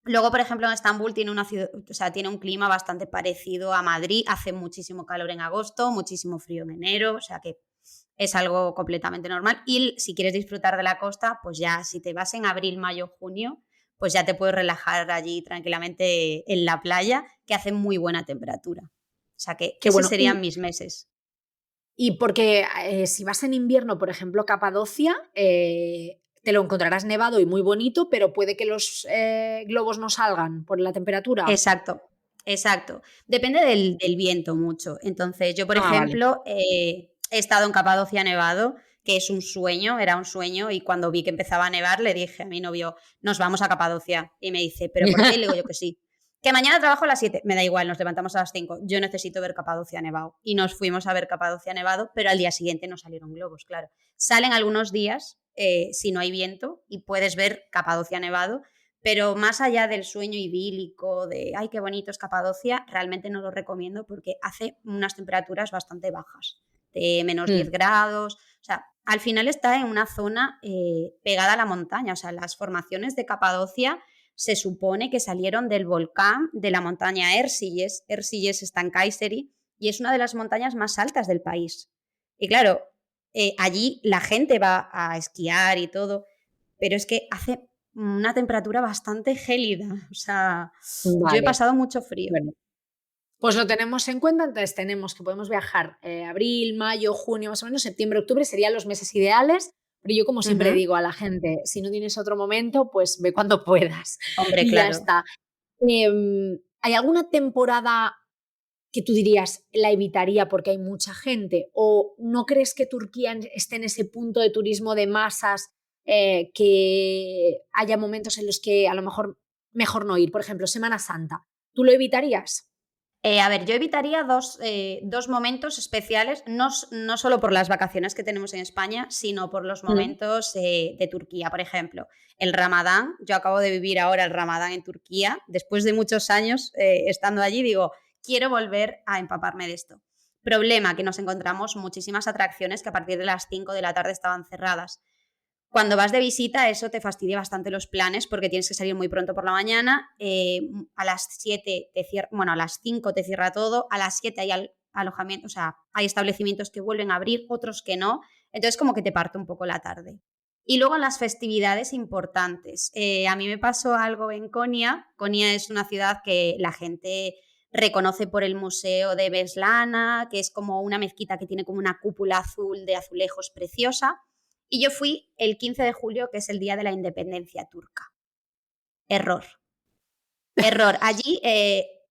Luego, por ejemplo, en Estambul tiene una ciudad, o sea, tiene un clima bastante parecido a Madrid. Hace muchísimo calor en agosto, muchísimo frío en enero, o sea que es algo completamente normal. Y si quieres disfrutar de la costa, pues ya si te vas en abril, mayo, junio, pues ya te puedes relajar allí tranquilamente en la playa, que hace muy buena temperatura. O sea que Qué esos bueno. serían mis meses. Y porque si vas en invierno, por ejemplo, Capadocia, te lo encontrarás nevado y muy bonito, pero puede que los globos no salgan por la temperatura. Exacto, exacto. Depende del viento mucho. Entonces, yo, por Ah, vale. ejemplo, he estado en Capadocia nevado, que es un sueño, era un sueño, y cuando vi que empezaba a nevar le dije a mi novio, nos vamos a Capadocia. Y me dice, ¿pero por qué? Le digo yo que sí. Que mañana trabajo a las 7. Me da igual, nos levantamos a las 5. Yo necesito ver Capadocia nevado. Y nos fuimos a ver Capadocia nevado, pero al día siguiente no salieron globos, claro. Salen algunos días si no hay viento y puedes ver Capadocia nevado, pero más allá del sueño idílico, de ay, qué bonito es Capadocia, realmente no lo recomiendo porque hace unas temperaturas bastante bajas, de menos 10 grados. O sea, al final está en una zona pegada a la montaña. O sea, las formaciones de Capadocia se supone que salieron del volcán de la montaña Erciyes. Erciyes está en Kayseri y es una de las montañas más altas del país. Y claro, allí la gente va a esquiar y todo, pero es que hace una temperatura bastante gélida. O sea, yo he Vale. pasado mucho frío. Bueno, pues lo tenemos en cuenta. Entonces tenemos que podemos viajar abril, mayo, junio, más o menos, septiembre, octubre serían los meses ideales. Pero yo, como siempre Ujú. digo a la gente, si no tienes otro momento, pues ve cuando puedas Hombre, y ya claro. está. ¿Hay alguna temporada que tú dirías la evitaría porque hay mucha gente? ¿O no crees que Turquía esté en ese punto de turismo de masas, que haya momentos en los que a lo mejor mejor no ir? Por ejemplo, Semana Santa. ¿Tú lo evitarías? A ver, yo evitaría dos momentos especiales, no solo por las vacaciones que tenemos en España, sino por los Mm. momentos de Turquía. Por ejemplo, el Ramadán. Yo acabo de vivir ahora el Ramadán en Turquía. Después de muchos años estando allí, digo, quiero volver a empaparme de esto. Problema, que nos encontramos muchísimas atracciones que a partir de las 5 de la tarde estaban cerradas. Cuando vas de visita, eso te fastidia bastante los planes porque tienes que salir muy pronto por la mañana. A las 7 te cierra, bueno, a las 5 te cierra todo, a las 7 hay alojamiento, o sea, hay establecimientos que vuelven a abrir, otros que no. Entonces, como que te parte un poco la tarde. Y luego las festividades importantes. A mí me pasó algo en Konya. Konya es una ciudad que la gente reconoce por el museo de Beslana, que es como una mezquita que tiene como una cúpula azul de azulejos preciosa. Y yo fui el 15 de julio, que es el día de la independencia turca. Error. Error. Allí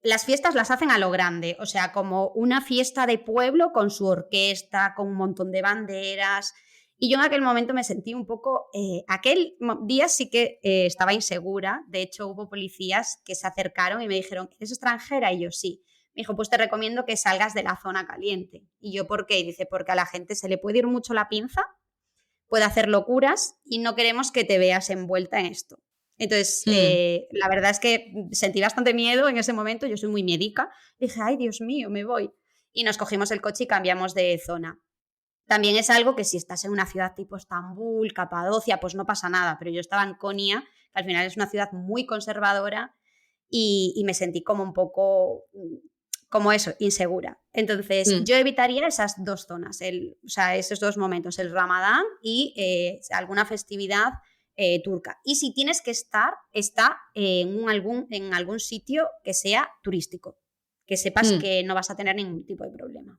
las fiestas las hacen a lo grande, o sea, como una fiesta de pueblo con su orquesta, con un montón de banderas. Y yo en aquel momento me sentí un poco, aquel día sí que estaba insegura. De hecho, hubo policías que se acercaron y me dijeron, ¿eres extranjera? Y yo sí. Me dijo, pues te recomiendo que salgas de la zona caliente. Y yo, ¿por qué? Y dice, porque a la gente se le puede ir mucho la pinza, puede hacer locuras y no queremos que te veas envuelta en esto. Entonces, la verdad es que sentí bastante miedo en ese momento, yo soy muy miedica, dije, ay, Dios mío, me voy. Y nos cogimos el coche y cambiamos de zona. También es algo que si estás en una ciudad tipo Estambul, Capadocia, pues no pasa nada, pero yo estaba en Konya, que al final es una ciudad muy conservadora, y me sentí como un poco, como eso, insegura. Entonces, Mm. yo evitaría esas dos zonas, o sea, esos dos momentos, el Ramadán y alguna festividad turca. Y si tienes que estar, está en algún sitio que sea turístico, que sepas Mm. que no vas a tener ningún tipo de problema.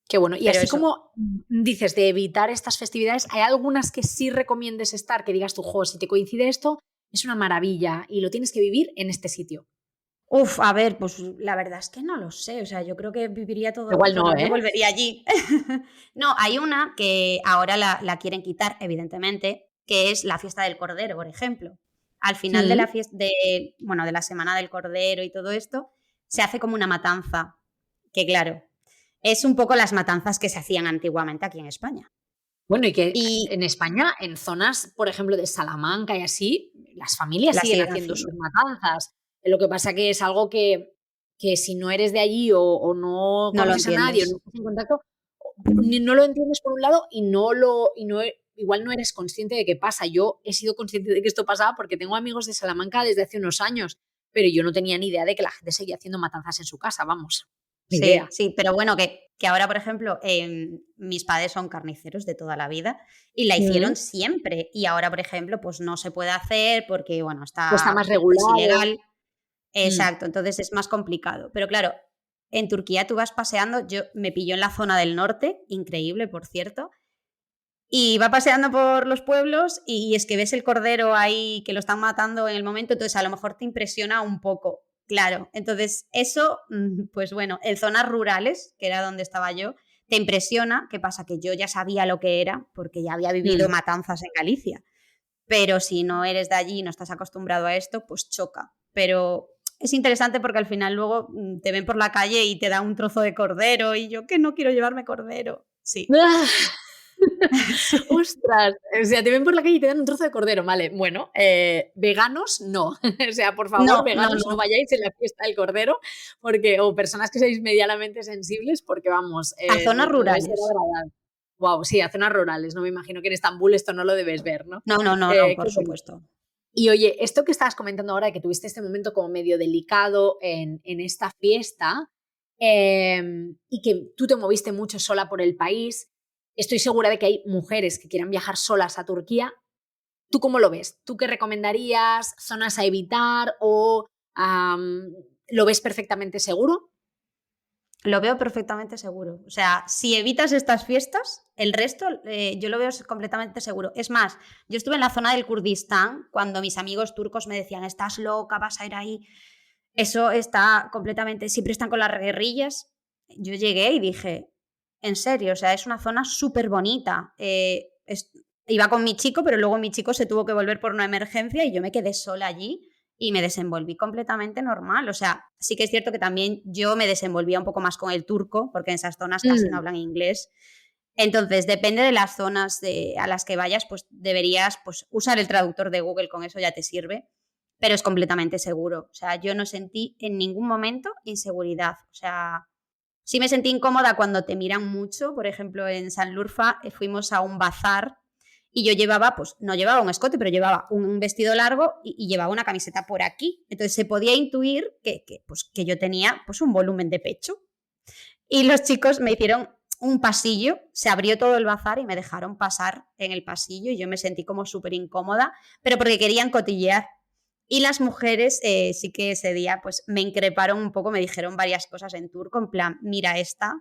Qué bueno. Y Pero así eso, como dices de evitar estas festividades, ¿hay algunas que sí recomiendes estar? Que digas tú, jo, si te coincide esto, es una maravilla y lo tienes que vivir en este sitio. a ver, pues la verdad es que no lo sé, o sea, yo creo que viviría todo, Igual no, bueno, yo ¿eh? volvería allí. No, hay una que ahora la quieren quitar, evidentemente, que es la fiesta del Cordero, por ejemplo. Al final de la Mm. fiesta, bueno, de la Semana del Cordero y todo esto, se hace como una matanza, que claro, es un poco las matanzas que se hacían antiguamente aquí en España. Bueno, y que Y en España, en zonas, por ejemplo, de Salamanca y así, las familias la siguen siguen haciendo sus haciendo. matanzas. Lo que pasa que es algo que si no eres de allí o no No lo conoces a nadie o no entiendes. estás en contacto, no lo entiendes por un lado igual no eres consciente de qué pasa. Yo he sido consciente de que esto pasaba porque tengo amigos de Salamanca desde hace unos años, pero yo no tenía ni idea de que la gente seguía haciendo matanzas en su casa, vamos, ni Sí, idea. sí, pero bueno, que ahora, por ejemplo, mis padres son carniceros de toda la vida y la hicieron Mm. siempre. Y ahora, por ejemplo, pues no se puede hacer porque, bueno, O está más es regulado. ilegal. Mm. Exacto, entonces es más complicado. Pero claro, en Turquía tú vas paseando, yo me pilló en la zona del norte, increíble, por cierto, y va paseando por los pueblos y es que ves el cordero ahí que lo están matando en el momento, entonces a lo mejor te impresiona un poco, claro. Entonces eso, pues bueno, en zonas rurales, que era donde estaba yo, te impresiona. ¿Qué pasa? Que yo ya sabía lo que era porque ya había vivido Mm. matanzas en Galicia. Pero si no eres de allí y no estás acostumbrado a esto, pues choca. Pero es interesante porque al final luego te ven por la calle y te da un trozo de cordero y yo que no quiero llevarme cordero. Sí. Sí. Ostras, o sea, te ven por la calle y te dan un trozo de cordero, vale. Bueno, veganos no. O sea, por favor, No, no, veganos no no. vayáis en la fiesta del cordero, porque, o personas que seáis medianamente sensibles, porque vamos, A zonas no debe ser rurales. agradable. Wow, sí, a zonas rurales, no me imagino que en Estambul esto no lo debes ver, ¿no? No, no, no, no, Qué por bueno. supuesto. Y oye, esto que estabas comentando ahora, de que tuviste este momento como medio delicado en esta fiesta, y que tú te moviste mucho sola por el país, estoy segura de que hay mujeres que quieran viajar solas a Turquía. ¿Tú cómo lo ves? ¿Tú qué recomendarías? ¿Zonas a evitar? ¿O lo ves perfectamente seguro? Lo veo perfectamente seguro. O sea, si evitas estas fiestas, el resto yo lo veo completamente seguro. Es más, yo estuve en la zona del Kurdistán cuando mis amigos turcos me decían, estás loca, vas a ir ahí. Eso está completamente, siempre están con las guerrillas. Yo llegué y dije, en serio, o sea, es una zona súper bonita. Iba con mi chico, pero luego mi chico se tuvo que volver por una emergencia y yo me quedé sola allí y me desenvolví completamente normal. O sea, sí que es cierto que también yo me desenvolvía un poco más con el turco, porque en esas zonas casi no Mm. hablan inglés. Entonces, depende de las zonas a las que vayas, pues deberías pues, usar el traductor de Google, con eso ya te sirve, pero es completamente seguro. O sea, yo no sentí en ningún momento inseguridad. O sea, sí me sentí incómoda cuando te miran mucho. Por ejemplo, en Sanlurfa fuimos a un bazar y yo llevaba, pues no llevaba un escote, pero llevaba un vestido largo y llevaba una camiseta por aquí. Entonces se podía intuir pues, que yo tenía pues, un volumen de pecho. Y los chicos me hicieron un pasillo, se abrió todo el bazar y me dejaron pasar en el pasillo y yo me sentí como súper incómoda, pero porque querían cotillear. Y las mujeres sí que ese día pues me increparon un poco, me dijeron varias cosas en turco, en plan, mira esta,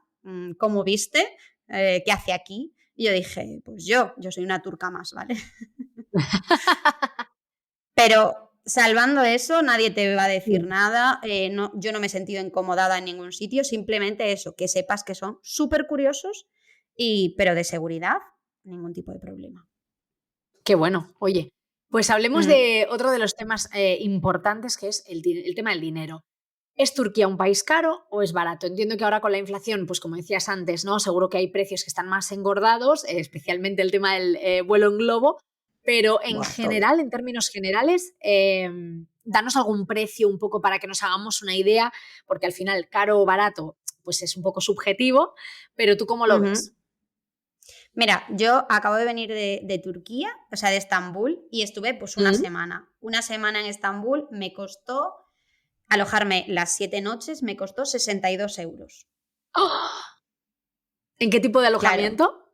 ¿cómo viste? ¿Qué hace aquí? Y yo dije, pues yo soy una turca más, ¿vale? Pero salvando eso, nadie te va a decir Sí. nada, no, yo no me he sentido incomodada en ningún sitio, simplemente eso, que sepas que son súper curiosos, pero de seguridad, ningún tipo de problema. Qué bueno. Oye, pues hablemos Mm. de otro de los temas importantes, que es el tema del dinero. ¿Es Turquía un país caro o es barato? Entiendo que ahora con la inflación, pues como decías antes, ¿no? Seguro que hay precios que están más engordados, especialmente el tema del vuelo en globo, pero en Buah, todo. general, en términos generales, danos algún precio un poco para que nos hagamos una idea, porque al final caro o barato, pues es un poco subjetivo, pero ¿tú cómo lo Ujú. ves? Mira, yo acabo de venir de Turquía, o sea, de Estambul, y estuve pues una Mm. semana. Una semana en Estambul me costó, alojarme las 7 noches, me costó 62 euros. ¡Oh! ¿En qué tipo de Claro, alojamiento?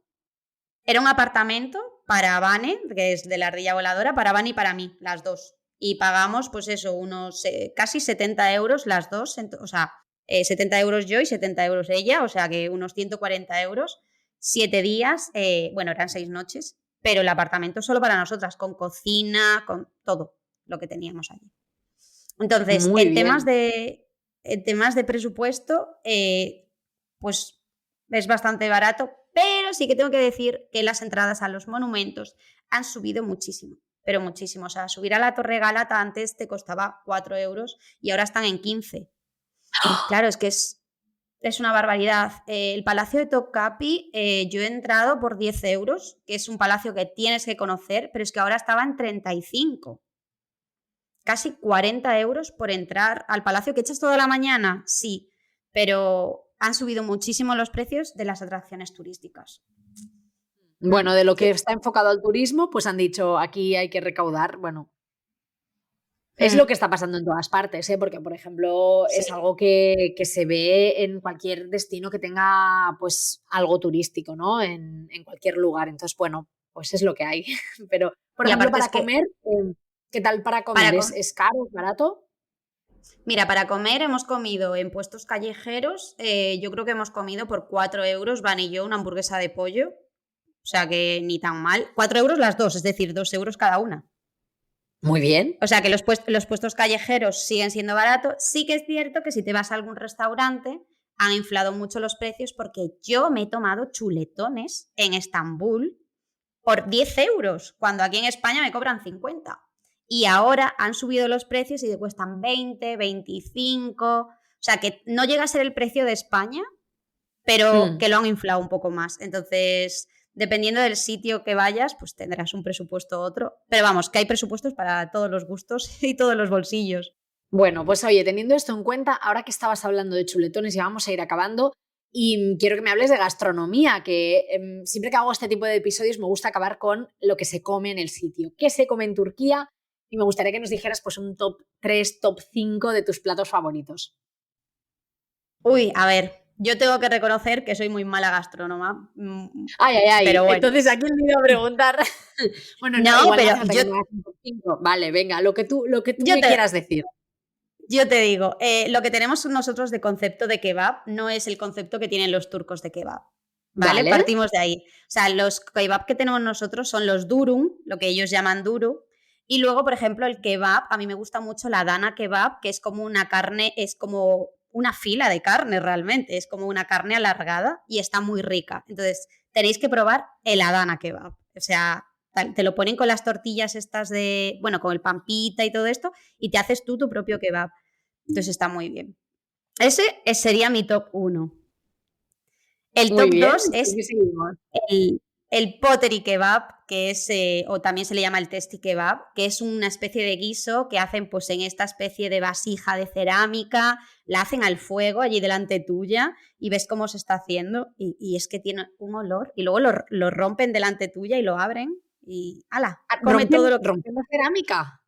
era un apartamento para Vane, que es de la ardilla voladora, para Vane y para mí, las dos. Y pagamos, pues eso, unos casi 70 euros las dos, o sea, 70 euros yo y 70 euros ella, o sea que unos 140 euros, 7 días, bueno, eran 6 noches, pero el apartamento solo para nosotras, con cocina, con todo lo que teníamos allí. Entonces, Muy bien. en temas de presupuesto, pues es bastante barato, pero sí que tengo que decir que las entradas a los monumentos han subido muchísimo, pero muchísimo. O sea, subir a la Torre Galata antes te costaba 4 euros y ahora están en 15. Claro, es que es Es una barbaridad. El Palacio de Topkapi, yo he entrado por 10 euros, que es un palacio que tienes que conocer, pero es que ahora estaba en 35. Casi 40 euros por entrar al palacio. ¿Que echas toda la mañana? Sí, pero han subido muchísimo los precios de las atracciones turísticas. Bueno, de lo que está enfocado al turismo, pues han dicho, aquí hay que recaudar. Bueno, es lo que está pasando en todas partes, ¿eh? Porque, por ejemplo, Sí. es algo que se ve en cualquier destino que tenga pues algo turístico, ¿no? En cualquier lugar. Entonces, bueno, pues es lo que hay. Pero, por Y ejemplo, aparte para es que comer, ¿qué tal para comer? para ¿Es caro, es barato? Mira, para comer hemos comido en puestos callejeros, yo creo que hemos comido por 4 euros, Van y yo, una hamburguesa de pollo, o sea que ni tan mal. 4 euros las dos, es decir, 2 euros cada una. Muy bien. O sea que los puestos callejeros siguen siendo baratos. Sí que es cierto que si te vas a algún restaurante han inflado mucho los precios porque yo me he tomado chuletones en Estambul por 10 euros, cuando aquí en España me cobran 50. Y ahora han subido los precios y te cuestan 20, 25. O sea que no llega a ser el precio de España, pero que lo han inflado un poco más. Entonces, dependiendo del sitio que vayas, pues tendrás un presupuesto u otro. Pero vamos, que hay presupuestos para todos los gustos y todos los bolsillos. Bueno, pues oye, teniendo esto en cuenta, ahora que estabas hablando de chuletones, ya vamos a ir acabando y quiero que me hables de gastronomía, que siempre que hago este tipo de episodios me gusta acabar con lo que se come en el sitio. ¿Qué se come en Turquía? Y me gustaría que nos dijeras pues un top 3, top 5 de tus platos favoritos. Uy, a ver, yo tengo que reconocer que soy muy mala gastrónoma. Ay, ay, ay. Pero bueno. Entonces, ¿a quién le iba a preguntar? Bueno, no, No, igual no pero hace falta que me hagas un top 5. Vale, venga, lo que tú yo me te, quieras decir. Yo te digo, lo que tenemos nosotros de concepto de kebab no es el concepto que tienen los turcos de kebab. ¿Vale? Vale. Partimos de ahí. O sea, los kebab que tenemos nosotros son los durum, lo que ellos llaman duru. Y luego, por ejemplo, el kebab, a mí me gusta mucho la dana kebab, que es como una carne, es como una fila de carne realmente, es como una carne alargada y está muy rica. Entonces, tenéis que probar el Adana kebab. O sea, te lo ponen con las tortillas estas de, bueno, con el pampita y todo esto, y te haces tú tu propio kebab. Entonces está muy bien. Ese sería mi top 1. El Muy top bien. 2 es ¿Qué seguimos? el pottery kebab, que es, o también se le llama el testi kebab, que es una especie de guiso que hacen pues en esta especie de vasija de cerámica, la hacen al fuego allí delante tuya y ves cómo se está haciendo y es que tiene un olor y luego lo rompen delante tuya y lo abren y ¡hala! Come todo lo que... ¿Rompen la cerámica?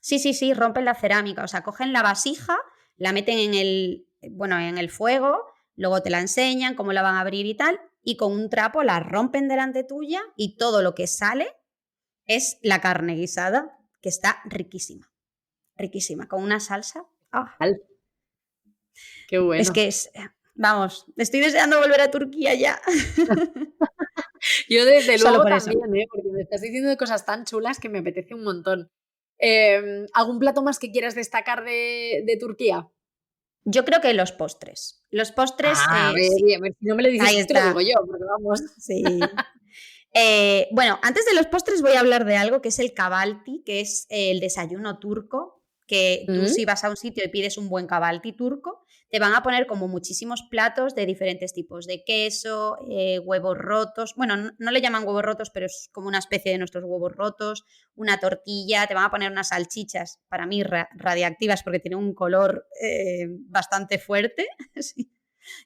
Sí, rompen la cerámica, o sea, cogen la vasija, la meten en el fuego, luego te la enseñan cómo la van a abrir y tal, y con un trapo la rompen delante tuya y todo lo que sale es la carne guisada, que está riquísima, riquísima, con una salsa. ¡Ah! Qué bueno. Vamos, estoy deseando volver a Turquía ya. Yo desde Solo luego por eso. también, porque me estás diciendo de cosas tan chulas que me apetece un montón. ¿Algún plato más que quieras destacar de Turquía? Yo creo que los postres. Los postres, A ver, sí. a ver, si no me lo dices Ahí tú, te lo digo está. yo, porque vamos. Sí. Bueno, antes de los postres voy a hablar de algo que es el kabalti, que es el desayuno turco, que tú si vas a un sitio y pides un buen kabalti turco, te van a poner como muchísimos platos de diferentes tipos de queso, huevos rotos, bueno, no le llaman huevos rotos, pero es como una especie de nuestros huevos rotos, una tortilla, te van a poner unas salchichas, para mí radiactivas porque tienen un color bastante fuerte, sí.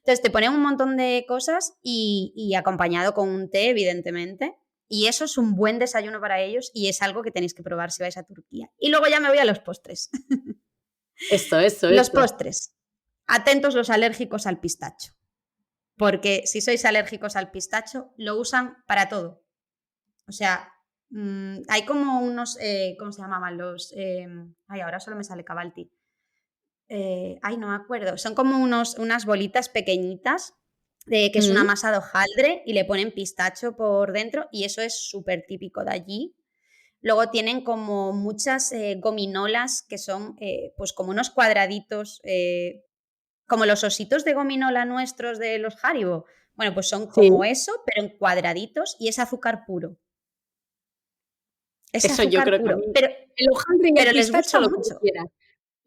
Entonces te ponen un montón de cosas y acompañado con un té, evidentemente. Y eso es un buen desayuno para ellos y es algo que tenéis que probar si vais a Turquía. Y luego ya me voy a los postres. Los postres. Atentos los alérgicos al pistacho. Porque si sois alérgicos al pistacho, lo usan para todo. O sea, hay como unos, ¿cómo se llamaban los? Ahora solo me sale cabalti. No me acuerdo, son como unas bolitas pequeñitas, que es una masa de hojaldre y le ponen pistacho por dentro y eso es súper típico de allí. Luego tienen como muchas gominolas que son pues como unos cuadraditos, como los ositos de gominola nuestros de los Haribo. Bueno, pues son como eso, pero en cuadraditos y es azúcar puro. Es Eso yo azúcar creo que a puro, mí, el hojaldre y el pero les pistacho gusta lo que tú mucho. quieras.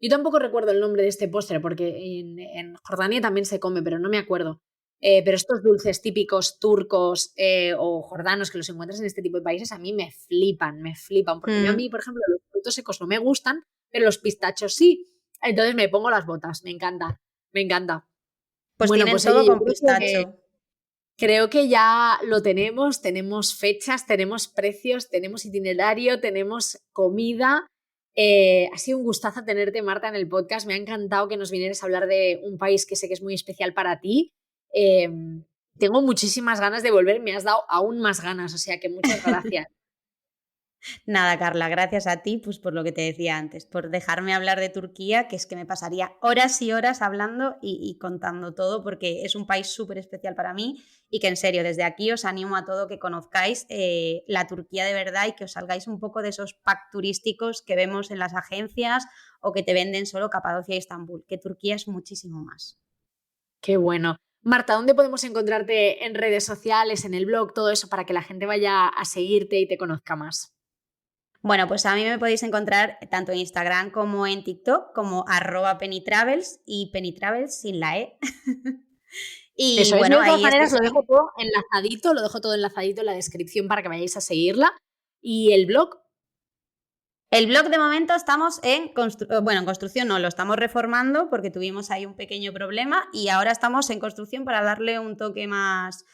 Yo tampoco recuerdo el nombre de este postre porque en Jordania también se come, pero no me acuerdo. Pero estos dulces típicos turcos o jordanos que los encuentras en este tipo de países a mí me flipan, porque a mí, por ejemplo, los frutos secos no me gustan, pero los pistachos sí. Entonces me pongo las botas, me encanta, me encanta. Pues Bueno, tienen pues todo oye, yo con pistacho. creo que ya lo tenemos fechas, tenemos precios, tenemos itinerario, tenemos comida. Ha sido un gustazo tenerte, Marta, en el podcast. Me ha encantado que nos vinieras a hablar de un país que sé que es muy especial para ti. Eh, Tengo muchísimas ganas de volver, me has dado aún más ganas, o sea que muchas gracias. Nada, Carla, gracias a ti, pues por lo que te decía antes, por dejarme hablar de Turquía, que es que me pasaría horas y horas hablando y contando todo, porque es un país súper especial para mí y que en serio, desde aquí os animo a todo que conozcáis la Turquía de verdad y que os salgáis un poco de esos packs turísticos que vemos en las agencias o que te venden solo Capadocia y Estambul, que Turquía es muchísimo más. Qué bueno. Marta, ¿dónde podemos encontrarte en redes sociales, en el blog, todo eso, para que la gente vaya a seguirte y te conozca más? Bueno, pues a mí me podéis encontrar tanto en Instagram como en TikTok como @pennytravels y pennytravels sin la E. Y Eso es, yo bueno, de todas ahí maneras estáis. lo dejo todo enlazadito en la descripción para que vayáis a seguirla. ¿Y el blog? El blog de momento estamos en construcción, no, lo estamos reformando porque tuvimos ahí un pequeño problema y ahora estamos en construcción para darle un toque más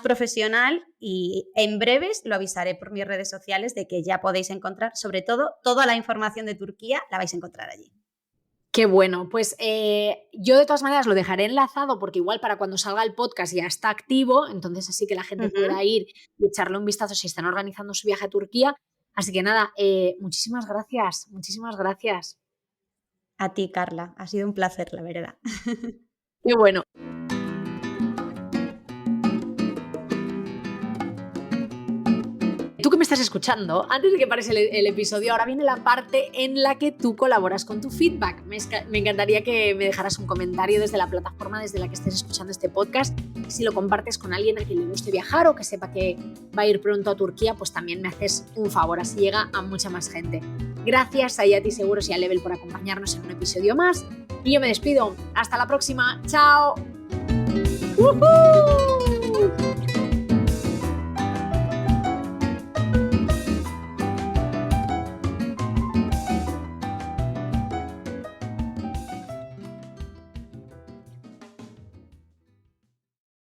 profesional y en breves lo avisaré por mis redes sociales de que ya podéis encontrar, sobre todo, toda la información de Turquía la vais a encontrar allí. Qué bueno, pues yo de todas maneras lo dejaré enlazado porque igual para cuando salga el podcast ya está activo, entonces así que la gente pueda ir y echarle un vistazo si están organizando su viaje a Turquía. Así que nada, muchísimas gracias, muchísimas gracias. A ti, Carla, ha sido un placer, la verdad. Qué bueno. Tú que me estás escuchando, antes de que pares el episodio, ahora viene la parte en la que tú colaboras con tu feedback. Me encantaría que me dejaras un comentario desde la plataforma desde la que estés escuchando este podcast. Si lo compartes con alguien a quien le guste viajar o que sepa que va a ir pronto a Turquía, pues también me haces un favor, así llega a mucha más gente. Gracias a Yati Seguros y a Level por acompañarnos en un episodio más. Y yo me despido. Hasta la próxima. ¡Chao! ¡Woohoo!